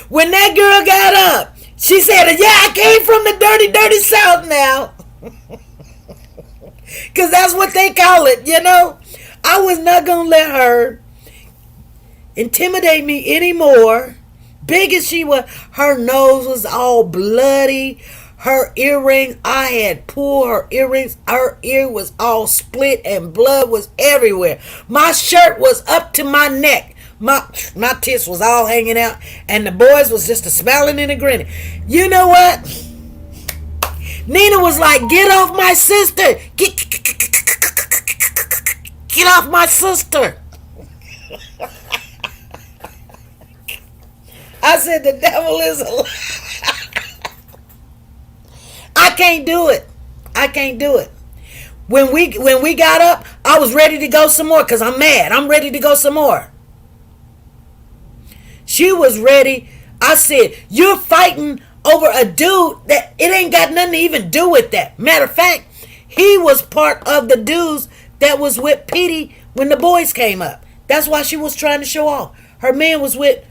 When that girl got up, she said, yeah, I came from the dirty, dirty South now. Because that's what they call it, you know. I was not going to let her intimidate me anymore. Big as she was, her nose was all bloody. Her earrings, I had pulled her earrings. Her ear was all split and blood was everywhere. My shirt was up to my neck. My tits was all hanging out, and the boys was just a smiling and a grinning. You know what? Nina was like, get off my sister. Get off my sister. I said, the devil is a lie. I can't do it. I can't do it. When we got up, I was ready to go some more because I'm mad. I'm ready to go some more. She was ready. I said, you're fighting over a dude that it ain't got nothing to even do with that. Matter of fact, he was part of the dudes that was with Petey when the boys came up. That's why she was trying to show off. Her man was with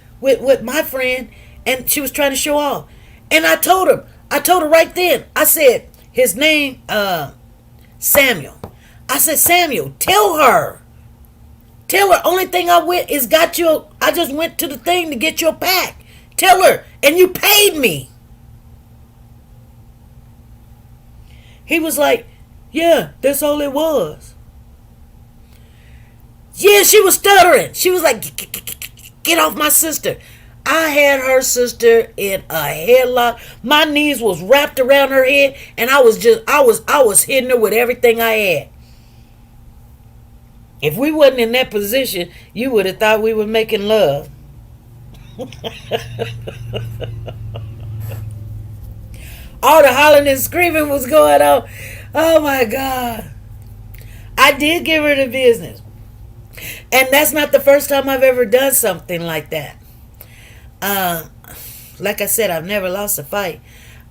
my friend, and she was trying to show off. And I told her right then, I said, his name, Samuel. I said, Samuel, tell her, only thing I went is I just went to the thing to get your pack. Tell her, and you paid me. He was like, yeah, that's all it was. Yeah, she was stuttering. She was like, get off my sister. I had her sister in a headlock. My knees was wrapped around her head, and I was hitting her with everything I had. If we wasn't in that position, you would have thought we were making love. All the hollering and screaming was going on. Oh my God. I did give her the business. And that's not the first time I've ever done something like that. Like I said, I've never lost a fight.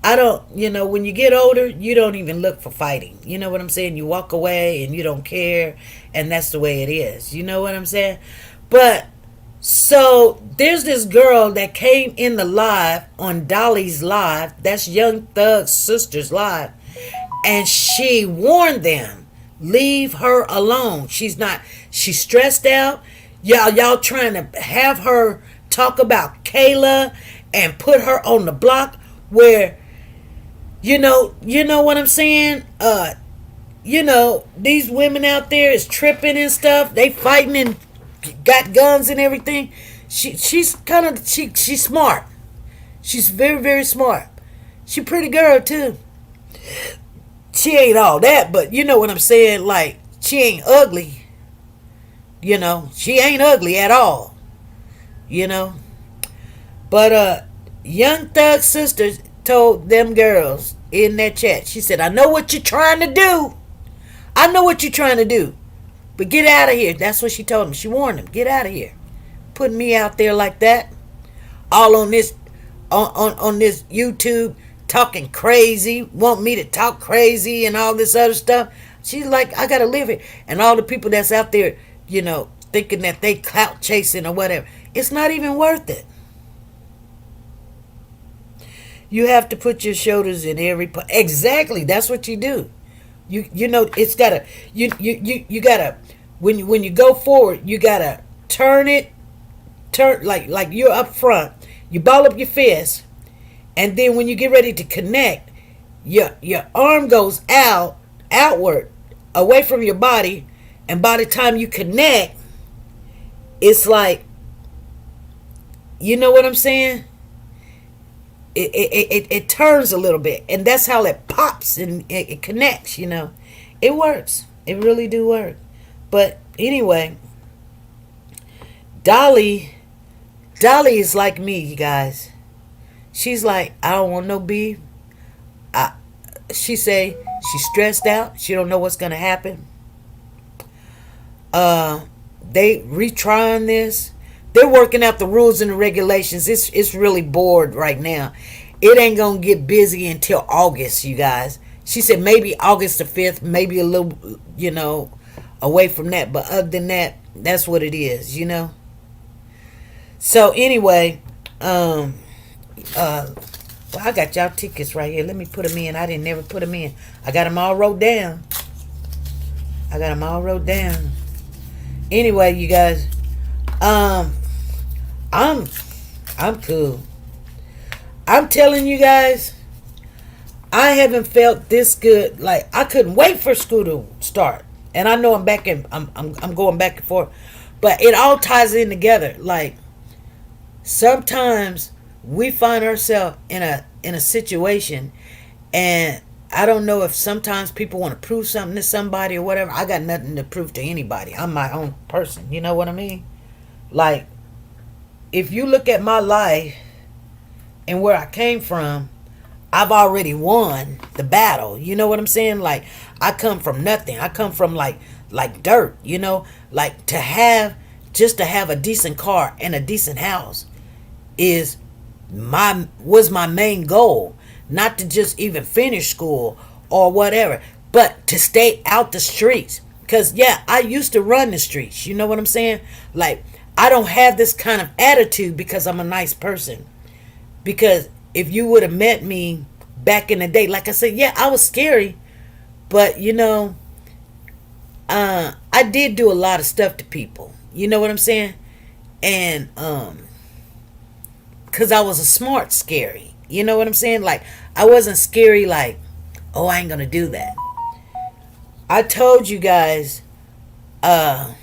When you get older, you don't even look for fighting. You know what I'm saying? You walk away and you don't care, and that's the way it is. You know what I'm saying? But, so, there's this girl that came in the live on Dolly's live. That's Young Thug's sister's live. And she warned them, leave her alone. She's stressed out. Y'all trying to have her talk about Kayla and put her on the block where, you know what I'm saying? these women out there is tripping and stuff. They fighting and got guns and everything. She's smart. She's very, very smart. She pretty girl too. She ain't all that, but you know what I'm saying? Like, she ain't ugly. She ain't ugly at all. But Young Thug sister told them girls in that chat, she said, I know what you're trying to do. I know what you're trying to do. But get out of here. That's what she told him. She warned him. Get out of here. Putting me out there like that. All on this on this YouTube talking crazy. Want me to talk crazy and all this other stuff. She's like, I gotta live it. And all the people that's out there, thinking that they clout chasing or whatever. It's not even worth it. You have to put your shoulders in every exactly. That's what you do. It's gotta you gotta when you go forward, you gotta turn like you're up front. You ball up your fist, and then when you get ready to connect, your arm goes outward, away from your body, and by the time you connect, it's like, you know what I'm saying? It turns a little bit, and that's how it pops and it connects. It works. It really do work. But anyway, Dolly is like me, you guys. She's like, I don't want no beef. She say she's stressed out. She don't know what's gonna happen. They retrying this. They're working out the rules and the regulations. It's really bored right now. It ain't gonna get busy until August, you guys. She said maybe August the 5th, maybe a little, away from that. But other than that, that's what it is, So anyway, well, I got y'all tickets right here. Let me put them in. I didn't never put them in. I got them all wrote down. Anyway, you guys, I'm cool. I'm telling you guys, I haven't felt this good. Like, I couldn't wait for school to start. And I know I'm going back and forth, but it all ties in together. Like, sometimes we find ourselves in a situation, and I don't know if sometimes people want to prove something to somebody or whatever. I got nothing to prove to anybody. I'm my own person. You know what I mean? Like, if you look at my life and where I came from, I've already won the battle. You know what I'm saying? Like, I come from nothing. I come from like dirt, like to have a decent car and a decent house was my main goal. Not to just even finish school or whatever, but to stay out the streets. Because, yeah, I used to run the streets. You know what I'm saying? Like, I don't have this kind of attitude because I'm a nice person. Because if you would have met me back in the day, like I said, yeah, I was scary. But, I did do a lot of stuff to people. You know what I'm saying? And, because I was a smart scary. You know what I'm saying? Like, I wasn't scary like, oh, I ain't going to do that. I told you guys, and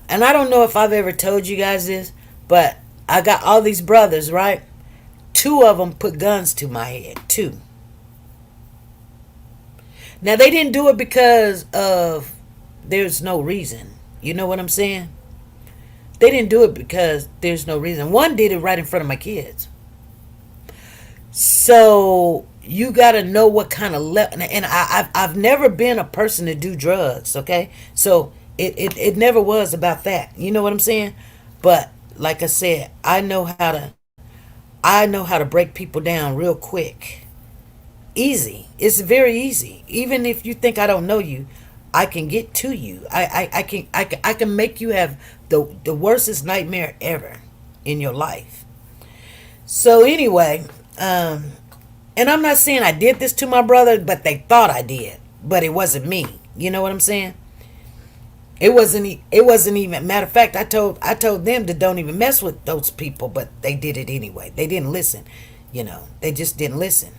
I don't know if I've ever told you guys this, but I got all these brothers, right? 2 of them put guns to my head. 2. Now, they didn't do it because of there's no reason. You know what I'm saying? They didn't do it because there's no reason. One did it right in front of my kids. So you got to know what kind of and I've never been a person to do drugs, okay? So it never was about that. You know what I'm saying? But like I said, I know how to break people down real quick. Easy. It's very easy. Even if you think I don't know you, I can get to you. I can make you have the worstest nightmare ever in your life. So anyway, and I'm not saying I did this to my brother, but they thought I did, but it wasn't me. You know what I'm saying? It wasn't even. Matter of fact, I told them to don't even mess with those people, but they did it anyway. They didn't listen. They just didn't listen.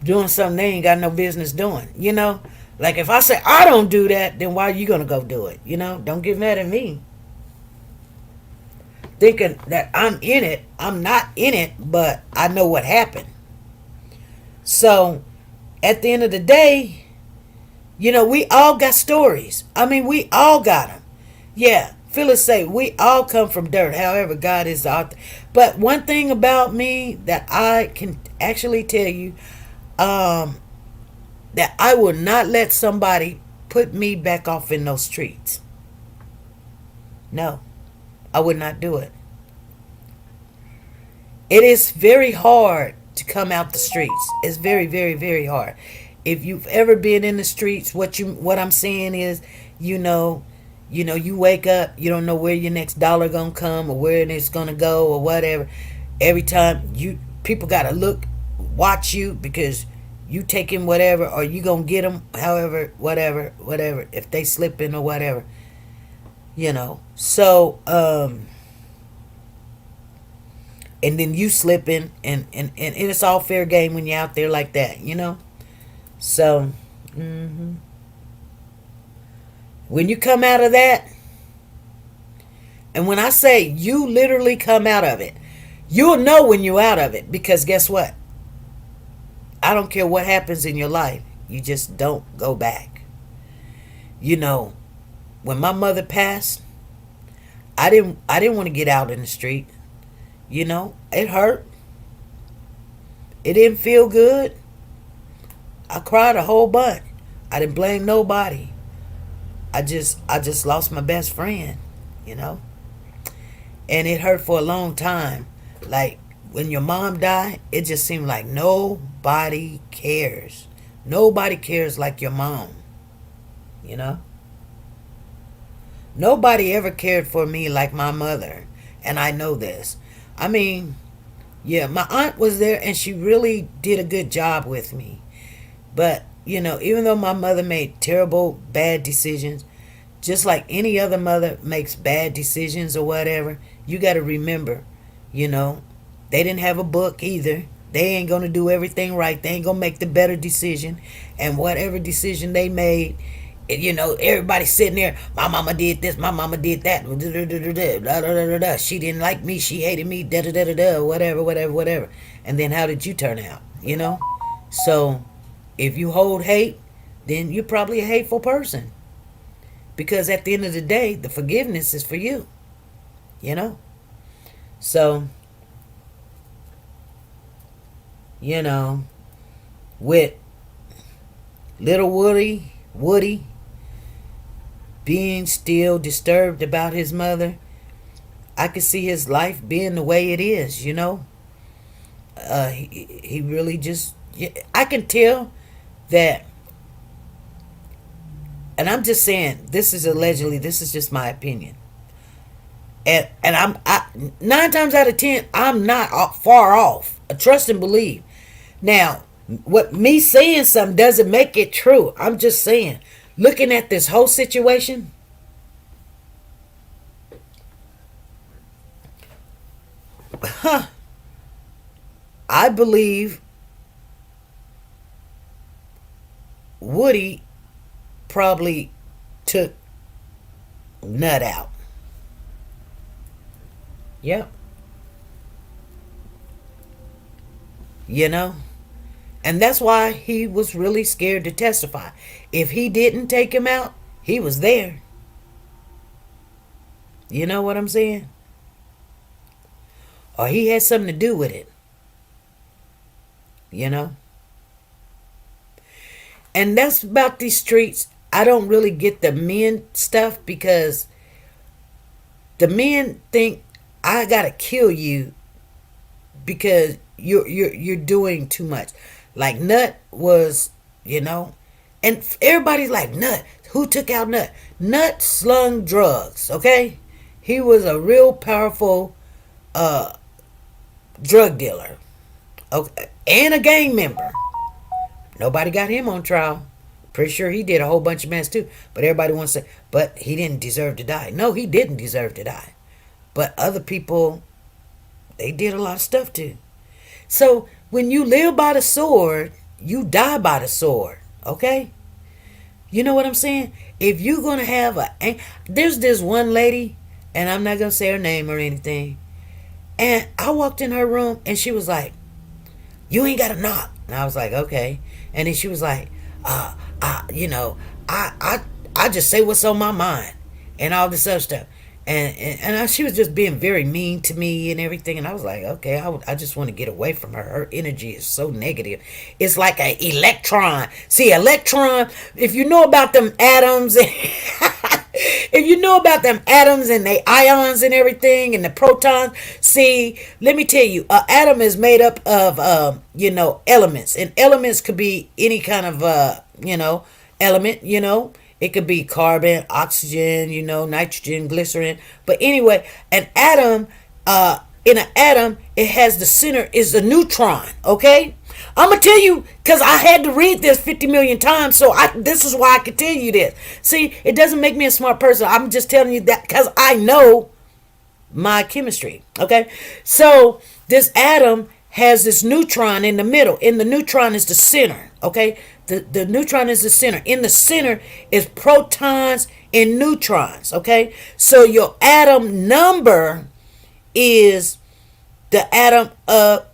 doing something they ain't got no business doing, you know? Like if I say I don't do that, then why are you gonna go do it? You know, don't get mad at me. Thinking that I'm in it. I'm not in it, but I know what happened. So at the end of the day, you know, we all got stories. I mean, we all got them. Yeah, Phyllis say we all come from dirt. However, God is the author. But one thing about me that I can actually tell you, that I will not let somebody put me back off in those streets. No, I would not do it. It is very hard to come out the streets. It's very, very, very hard. If you've ever been in the streets, what I'm saying is, you know, you wake up, you don't know where your next dollar gonna come or where it's gonna go or whatever. Every time people gotta watch you because you taking whatever or you gonna get them, however, whatever. If they slipping or whatever, you know. So and then you slipping and it's all fair game when you're out there like that, you know. So when you come out of that, and when I say you literally come out of it, you'll know when you're out of it, because guess what? I don't care what happens in your life, you just don't go back. You know, when my mother passed, I didn't want to get out in the street. You know, it hurt. It didn't feel good. I cried a whole bunch. I didn't blame nobody. I just lost my best friend, you know. And it hurt for a long time. Like when your mom died, it just seemed like nobody cares. Nobody cares like your mom, you know. Nobody ever cared for me like my mother, and I know this. I mean, yeah, my aunt was there and she really did a good job with me. But, you know, even though my mother made terrible, bad decisions, just like any other mother makes bad decisions or whatever, you got to remember, you know, they didn't have a book either. They ain't going to do everything right. They ain't going to make the better decision. And whatever decision they made, you know, everybody sitting there, my mama did this, my mama did that, she didn't like me, she hated me, whatever. And then how did you turn out, you know? So if you hold hate, then you're probably a hateful person. Because at the end of the day, the forgiveness is for you, you know? So, you know, with little Woody being still disturbed about his mother, I could see his life being the way it is, you know. He really just, I can tell that, and I'm just saying, this is allegedly, this is just my opinion. And I 9 times out of 10, I'm not far off. Trust and believe. Now, what me saying something doesn't make it true. I'm just saying, looking at this whole situation, I believe Woody probably took Nut out. Yep. You know? And that's why he was really scared to testify. If he didn't take him out, he was there. You know what I'm saying? Or he had something to do with it. You know? And that's about these streets. I don't really get the men stuff, because the men think I gotta kill you because you're doing too much. Like Nut was, you know, and everybody's like, Nut, who took out Nut? Nut slung drugs, okay? He was a real powerful drug dealer, okay, and a gang member. Nobody got him on trial. Pretty sure he did a whole bunch of mess too. But everybody wants to say, but he didn't deserve to die. No, he didn't deserve to die. But other people, they did a lot of stuff too. So when you live by the sword, you die by the sword, okay? You know what I'm saying? If you're going to have there's this one lady, and I'm not going to say her name or anything, and I walked in her room, and she was like, you ain't got to knock. And I was like, okay. And then she was like, you know, I just say what's on my mind and all this other stuff. She was just being very mean to me and everything. And I was like, okay, I just want to get away from her. Her energy is so negative. It's like an electron. See, electron, if you know about them atoms, if you know about them atoms and the ions and everything and the protons, see, let me tell you, an atom is made up of, elements. And elements could be any kind of, element, It could be carbon, oxygen, nitrogen, glycerin. But anyway, an atom, in an atom, it has the center is a neutron, okay? I'm going to tell you, because I had to read this 50 million times, so this is why I can tell you this. See, it doesn't make me a smart person. I'm just telling you that because I know my chemistry, okay? So this atom has this neutron in the middle, and the neutron is the center, okay? The neutron is the center. In the center is protons and neutrons, okay? So your atom number is the atom of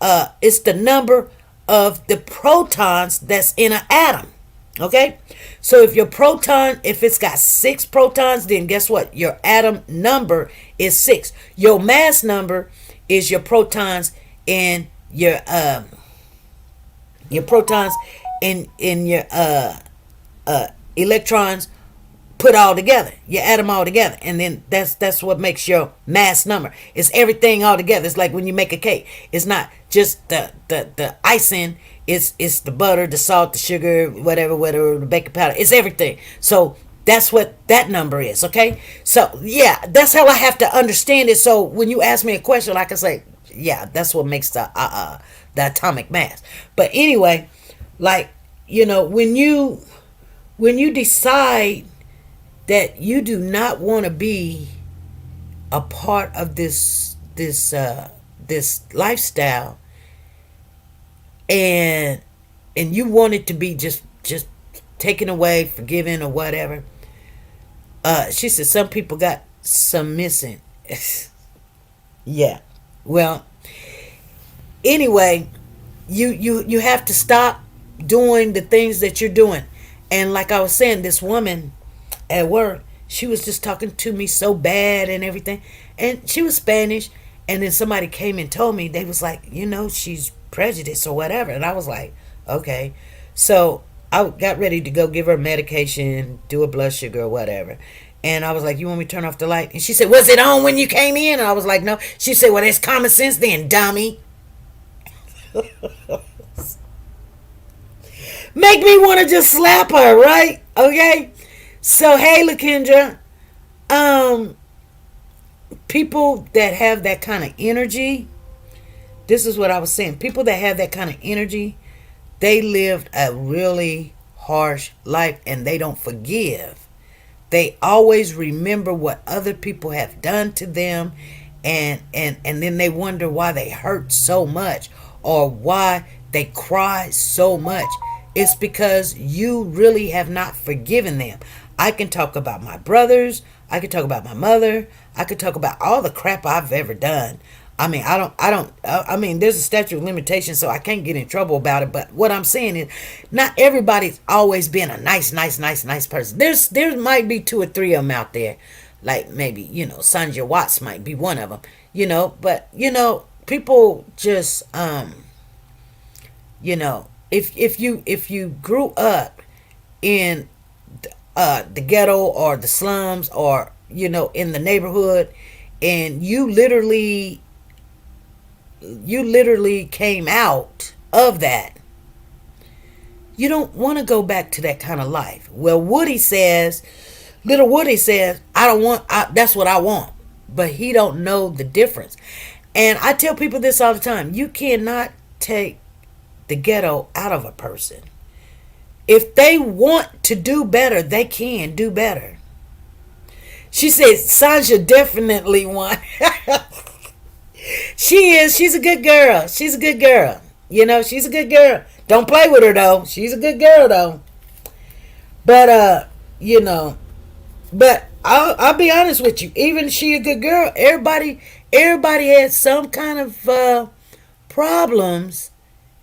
it's the number of the protons that's in an atom, okay? So if it's got 6 protons, then guess what? Your atom number is 6. Your mass number is your protons in your protons in your electrons put all together. You add them all together, and then that's what makes your mass number. It's everything all together. It's like when you make a cake. It's not just the icing. It's the butter, the salt, the sugar, whatever, the baking powder. It's everything. So that's what that number is. Okay. So yeah, that's how I have to understand it. So when you ask me a question, I can say, yeah, that's what makes the atomic mass. But anyway, like, when you decide that you do not want to be a part of this lifestyle, and you want it to be just taken away, forgiven, or whatever. She said some people got some missing. Yeah. Well, anyway, you have to stop doing the things that you're doing. And like I was saying, this woman at work, she was just talking to me so bad and everything. And she was Spanish. And then somebody came and told me, they was like, she's prejudiced or whatever. And I was like, okay. So I got ready to go give her medication, do a blood sugar or whatever. And I was like, you want me to turn off the light? And she said, was it on when you came in? And I was like, no. She said, well, that's common sense then, dummy. Make me want to just slap her, right? Okay. So, hey, LaKendra. People that have that kind of energy, this is what I was saying. People that have that kind of energy, they lived a really harsh life and they don't forgive. They always remember what other people have done to them, and then they wonder why they hurt so much or why they cry so much. It's because you really have not forgiven them. I can talk about my brothers. I can talk about my mother. I could talk about all the crap I've ever done. I mean, there's a statute of limitations, so I can't get in trouble about it. But what I'm saying is, not everybody's always been a nice person. There might be 2 or 3 of them out there, like maybe Sandra Watts might be one of them. But people just if you grew up in the ghetto or the slums or in the neighborhood, and you literally came out of that, you don't want to go back to that kind of life. Well, little Woody says, that's what I want. But he don't know the difference. And I tell people this all the time. You cannot take the ghetto out of a person. If they want to do better, they can do better. She said, Sanja definitely won. She is. She's a good girl. She's a good girl. She's a good girl. Don't play with her though. She's a good girl though. But you know, but I'll be honest with you. Even she a good girl. Everybody had some kind of problems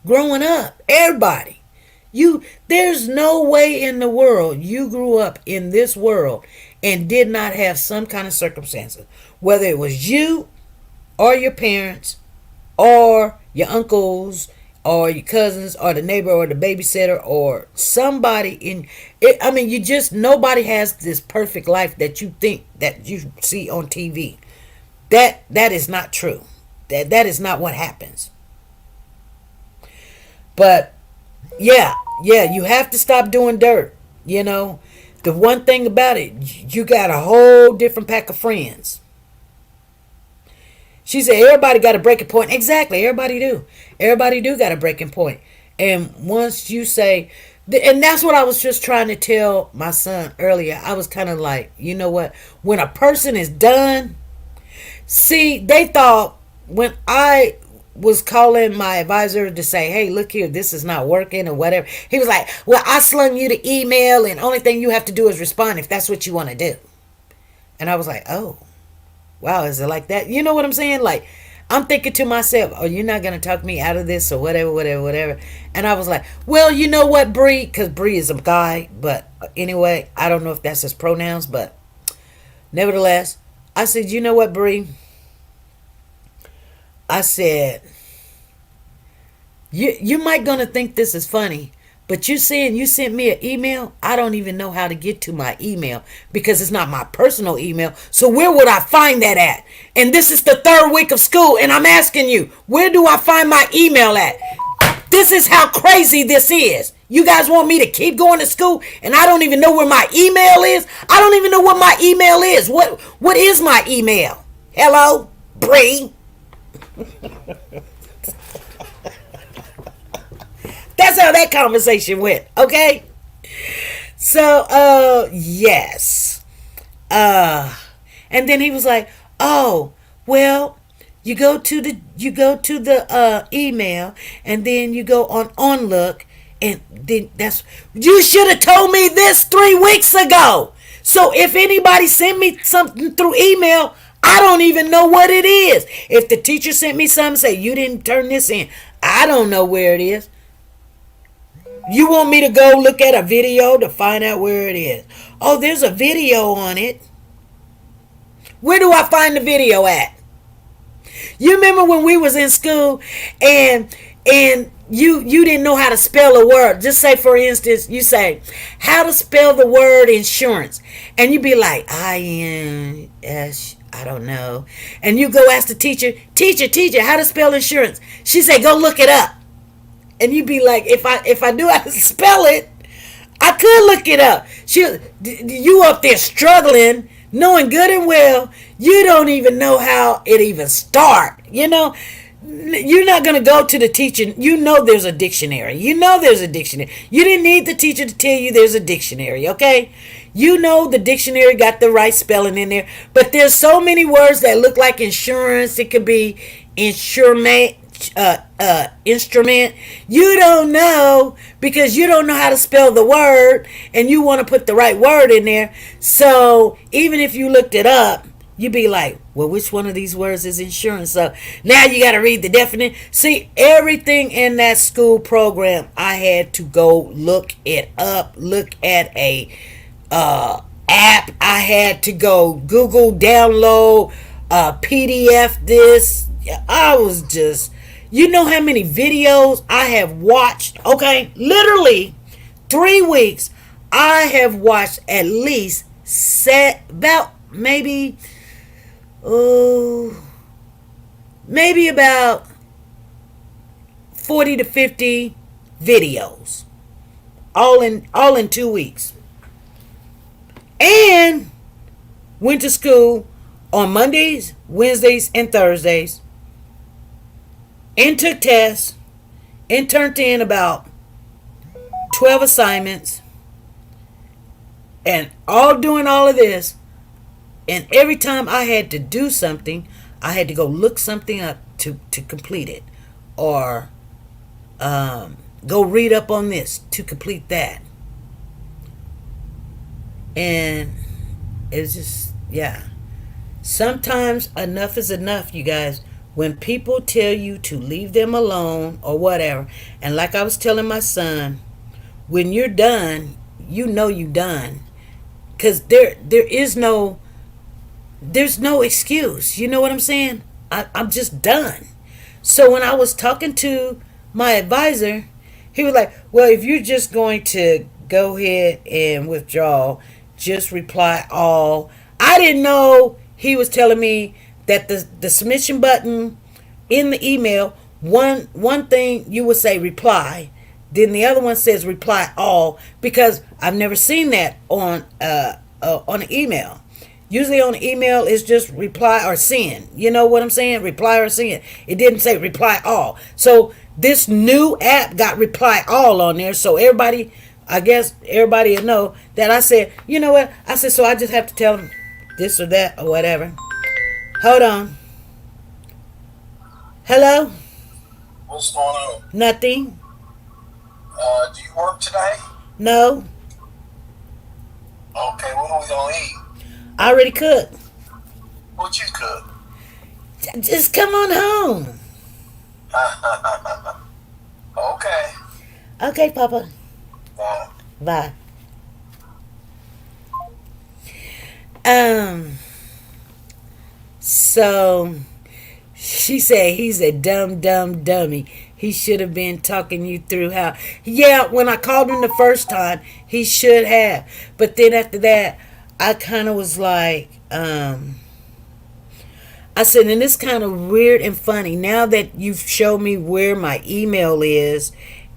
growing up. Everybody. There's no way in the world you grew up in this world and did not have some kind of circumstances. Whether it was you or your parents or your uncles or your cousins or the neighbor or the babysitter or somebody in it. I mean, nobody has this perfect life that you think that you see on TV. That is not true. That is not what happens. But yeah, you have to stop doing dirt. You know, the one thing about it, you got a whole different pack of friends. She said everybody got a breaking point. Exactly, everybody do. Everybody do got a breaking point. And once you say, and that's what I was just trying to tell my son earlier. I was kind of like, you know what? When a person is done, see, they thought when I was calling my advisor to say, hey, look here, this is not working or whatever. He was like, well, I slung you the email and only thing you have to do is respond if that's what you want to do. And I was like, oh, wow, is it like that? You know what I'm saying? Like, I'm thinking to myself, oh, you're not going to talk me out of this or whatever. And I was like, well, you know what, Bree? Because Bree is a guy. But anyway, I don't know if that's his pronouns. But nevertheless, I said, you know what, Bree? I said, you might gonna think this is funny, but you saying you sent me an email, I don't even know how to get to my email because it's not my personal email. So where would I find that at? And this is the 3rd week of school, and I'm asking you, where do I find my email at? This is how crazy this is. You guys want me to keep going to school, and I don't even know where my email is? I don't even know what my email is. What is my email? Hello, Bree? That's how that conversation went, okay? So, yes. And then he was like, oh, well, you go to the email, and then you go on look, and then you should have told me this 3 weeks ago. So if anybody sent me something through email, I don't even know what it is. If the teacher sent me something, say you didn't turn this in, I don't know where it is. You want me to go look at a video to find out where it is? Oh, there's a video on it. Where do I find the video at? You remember when we was in school and you didn't know how to spell a word. Just say, for instance, you say, how to spell the word insurance. And you be like, I-N-S, I don't know. And you go ask the teacher, how to spell insurance. She say, go look it up. And you be like, if I knew how to spell it, I could look it up. You up there struggling, knowing good and well, you don't even know how it even start. You know, you're not going to go to the teacher. You know there's a dictionary. You didn't need the teacher to tell you there's a dictionary, okay? You know the dictionary got the right spelling in there. But there's so many words that look like insurance. It could be instrument. You don't know because you don't know how to spell the word and you want to put the right word in there. So even if you looked it up, you'd be like, well, which one of these words is insurance? So now you got to read the definition. See, everything in that school program, I had to go look it up, look at a app. I had to go Google download PDF this. I was just, you know how many videos I have watched? Okay, literally 3 weeks I have watched at least about maybe about 40 to 50 videos all in 2 weeks. And went to school on Mondays, Wednesdays, and Thursdays. And took tests. And turned in about 12 assignments. And doing all of this. And every time I had to do something, I had to go look something up to complete it. Or Go read up on this to complete that. And it's just, yeah. Sometimes enough is enough, you guys. When people tell you to leave them alone or whatever, and like I was telling my son, when you're done, you know you done. Because there's no excuse. You know what I'm saying? I'm just done. So when I was talking to my advisor, he was like, well, if you're just going to go ahead and withdraw, just reply all. I didn't know he was telling me that the submission button in the email, one thing you would say reply, then the other one says reply all, because I've never seen that on an email. Usually on the email it's just reply or send. You know what I'm saying? Reply or send. It didn't say reply all. So this new app got reply all on there. So everybody, I guess everybody will know that I said, you know what? I said, so I just have to tell them this or that or whatever. Hold on. Hello? What's going on? Nothing. Do you work today? No. Okay, what are we gonna eat? I already cooked. What you cook? Just come on home. Okay. Okay, Papa. Bye. Bye. So she said he's a dumb dummy. He should have been talking you through how. Yeah, when I called him the first time, he should have. But then after that, I kind of was like, I said, and it's kind of weird and funny now that you've shown me where my email is,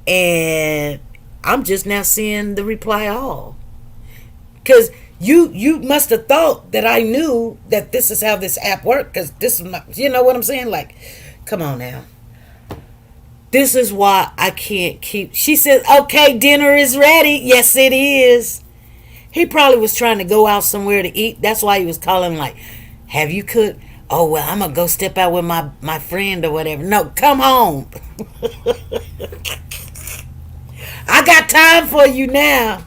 and I'm just now seeing the reply all. Because you must have thought that I knew that this is how this app worked, because this is not, you know what I'm saying? Like, come on now. This is why I can't keep. She said, okay, dinner is ready. Yes, it is. He probably was trying to go out somewhere to eat. That's why he was calling like, have you cooked? Oh, well, I'm going to go step out with my friend or whatever. No, come home. I got time for you now.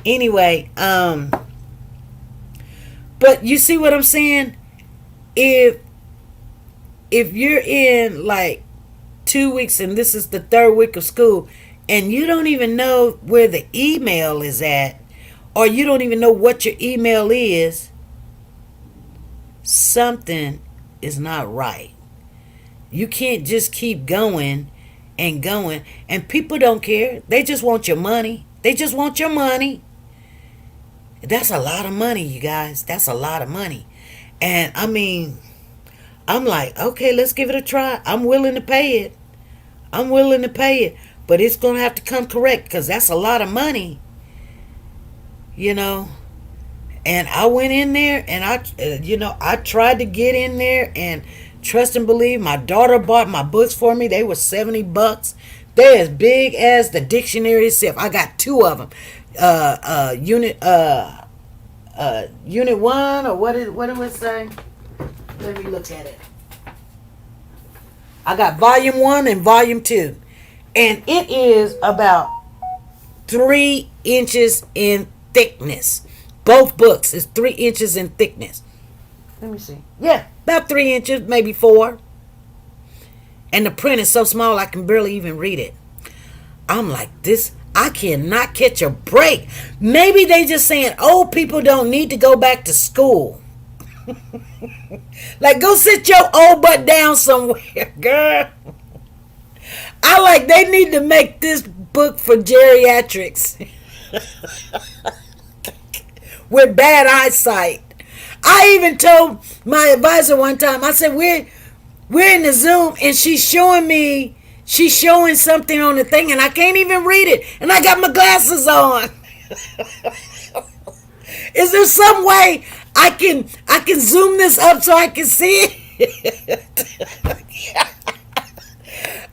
Anyway, but you see what I'm saying? If you're in like 2 weeks and this is the third week of school and you don't even know where the email is at, or you don't even know what your email is, something is not right. You can't just keep going and going, and people don't care. They just want your money. They just want your money. That's a lot of money, you guys. That's a lot of money. And I mean, I'm like, okay, let's give it a try. I'm willing to pay it. I'm willing to pay it. But it's going to have to come correct, because that's a lot of money. You know. And I went in there and I tried to get in there and trust and believe. My daughter bought my books for me. They were $70. They're as big as the dictionary itself. I got 2 of them. Unit 1, or what it was saying? Let me look at it. I got volume 1 and volume 2. And it is about 3 inches in thickness. Both books is 3 inches in thickness. Let me see. Yeah, about 3 inches, maybe 4. And the print is so small I can barely even read it. I'm like, this, I cannot catch a break. Maybe they just saying old people don't need to go back to school. Like, go sit your old butt down somewhere, girl. I like, they need to make this book for geriatrics. With bad eyesight. I even told my advisor one time, I said, we're in the Zoom and she's showing something on the thing and I can't even read it. And I got my glasses on. Is there some way I can zoom this up so I can see it?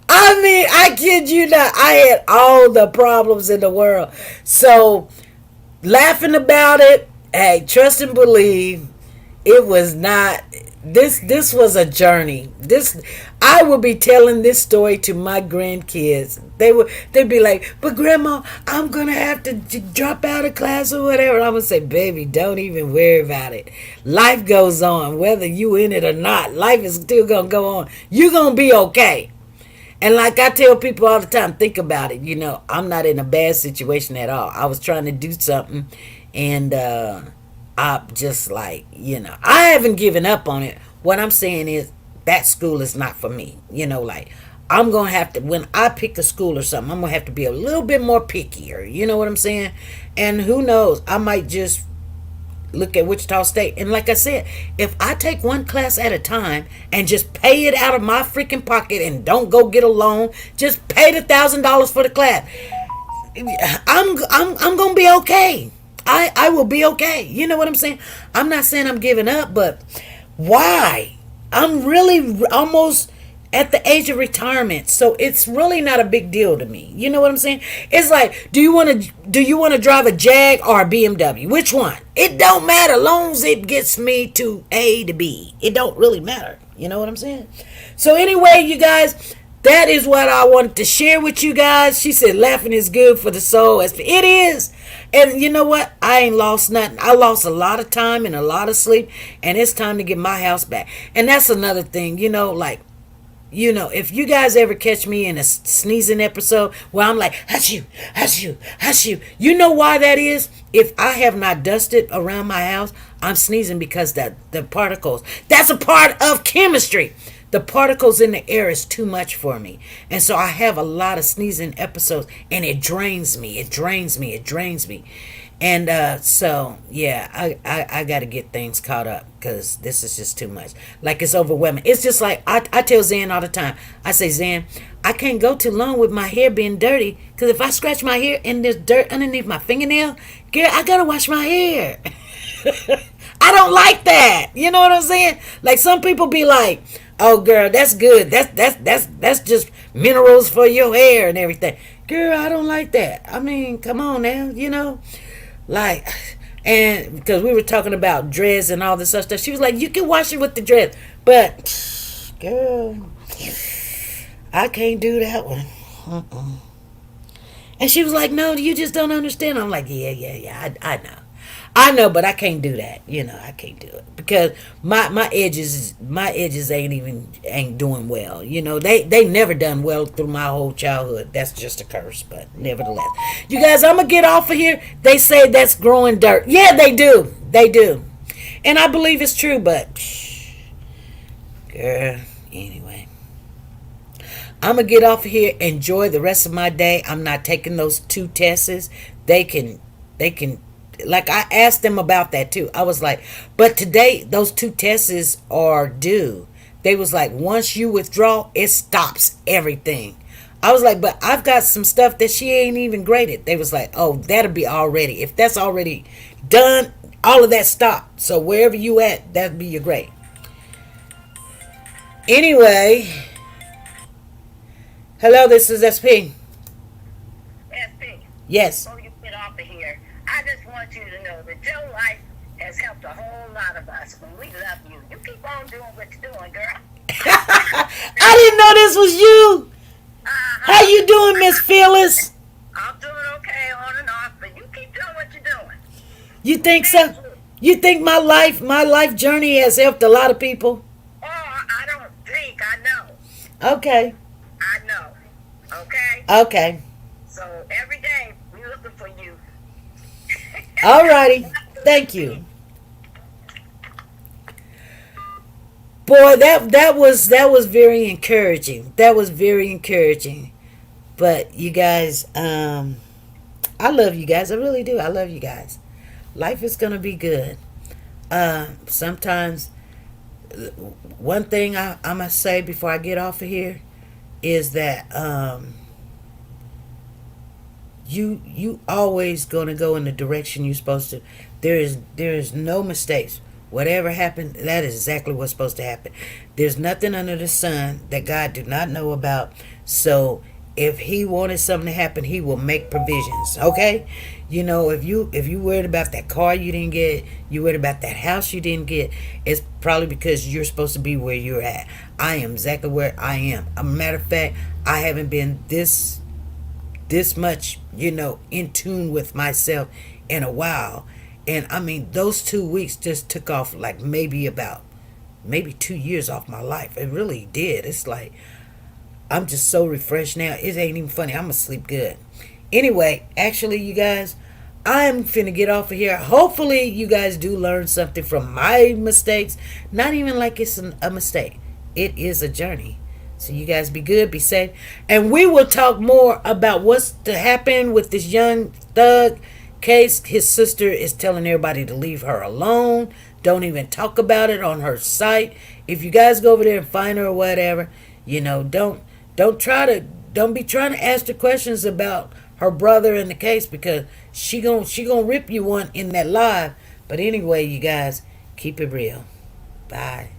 I mean, I kid you not. I had all the problems in the world. So, laughing about it, hey, trust and believe, it was not This was a journey. This I will be telling this story to my grandkids. They'd be like, "But grandma, I'm gonna have to drop out of class or whatever." And I'm gonna say, "Baby, don't even worry about it. Life goes on, whether you in it or not. Life is still gonna go on. You're gonna be okay." And like I tell people all the time, think about it. I'm not in a bad situation at all. I was trying to do something, and I just like, I haven't given up on it. What I'm saying is that school is not for me. Like I'm going to have to, when I pick a school or something, I'm going to have to be a little bit more pickier. You know what I'm saying? And who knows, I might just look at Wichita State. And like I said, if I take one class at a time and just pay it out of my freaking pocket and don't go get a loan, just pay the $1,000 for the class, I'm gonna be okay. I will be okay. You know what I'm saying? I'm not saying I'm giving up, but why? I'm really almost at the age of retirement, so it's really not a big deal to me. You know what I'm saying? It's like, do you want to drive a Jag or a BMW? Which one? It don't matter, long as it gets me to A to B. It don't really matter. You know what I'm saying? So anyway, you guys, that is what I wanted to share with you guys. She said laughing is good for the soul. It is. And you know what? I ain't lost nothing. I lost a lot of time and a lot of sleep, and it's time to get my house back. And that's another thing, if you guys ever catch me in a sneezing episode where I'm like, hush you, hush you, hush you. You know why that is? If I have not dusted around my house, I'm sneezing because the particles, that's a part of chemistry. The particles in the air is too much for me. And so I have a lot of sneezing episodes, and it drains me. It drains me. It drains me. And so, yeah, I got to get things caught up because this is just too much. Like, it's overwhelming. It's just like, I tell Zan all the time. I say, Zan, I can't go too long with my hair being dirty because if I scratch my hair and there's dirt underneath my fingernail, girl, I got to wash my hair. I don't like that. You know what I'm saying? Like, some people be like, oh, girl, that's good. That's just minerals for your hair and everything. Girl, I don't like that. I mean, come on now, Like, and because we were talking about dreads and all this other stuff, she was like, you can wash it with the dreads. But, girl, I can't do that one. And she was like, no, you just don't understand. I'm like, yeah, I know, but I can't do that. I can't do it because my edges ain't doing well. They never done well through my whole childhood. That's just a curse, but nevertheless, you guys, I'm gonna get off of here. They say that's growing dirt. Yeah, they do, and I believe it's true. But girl, anyway, I'm gonna get off of here. Enjoy the rest of my day. I'm not taking those 2 tests. They can. Like, I asked them about that too. I was like, but today those 2 tests are due. They was like, once you withdraw, it stops everything. I was like, but I've got some stuff that she ain't even graded. They was like, oh, that'll be already. If that's already done, all of that stopped. So wherever you at, that'd be your grade. Anyway, hello, this is SP. SP. Yes. Before you get off of here, I just want you to know that your life has helped a whole lot of us, and we love you. You keep on doing what you're doing, girl. I didn't know this was you. How you doing, Miss Phyllis? I'm doing okay on and off, but you keep doing what you're doing. You think so? You think my life journey has helped a lot of people? Oh, I don't think. I know. Okay. I know. Okay? Okay. So every day, we're looking for you. Alrighty. Thank you. Boy, that was very encouraging. That was very encouraging. But you guys, I love you guys. I really do. I love you guys. Life is gonna be good. Sometimes, one thing I must say before I get off of here is that you always gonna go in the direction you're supposed to. There is no mistakes. Whatever happened, that is exactly what's supposed to happen. There's nothing under the sun that God do not know about. So if he wanted something to happen, he will make provisions. Okay, you know, if you worried about that car you didn't get, you worried about that house you didn't get, it's probably because you're supposed to be where you're at. I am exactly where I am. A matter of fact, I haven't been this much, you know, in tune with myself in a while. And I mean, those 2 weeks just took off like maybe 2 years off my life. It really did. It's like I'm just so refreshed now. It ain't even funny. I'm gonna sleep good. Anyway, actually, you guys, I'm finna get off of here. Hopefully, you guys do learn something from my mistakes. Not even like it's a mistake. It is a journey. So you guys be good, be safe. And we will talk more about what's to happen with this young thug case. His sister is telling everybody to leave her alone. Don't even talk about it on her site. If you guys go over there and find her or whatever, you know, don't be trying to ask her questions about her brother in the case, because she gonna rip you one in that live. But anyway, you guys, keep it real. Bye.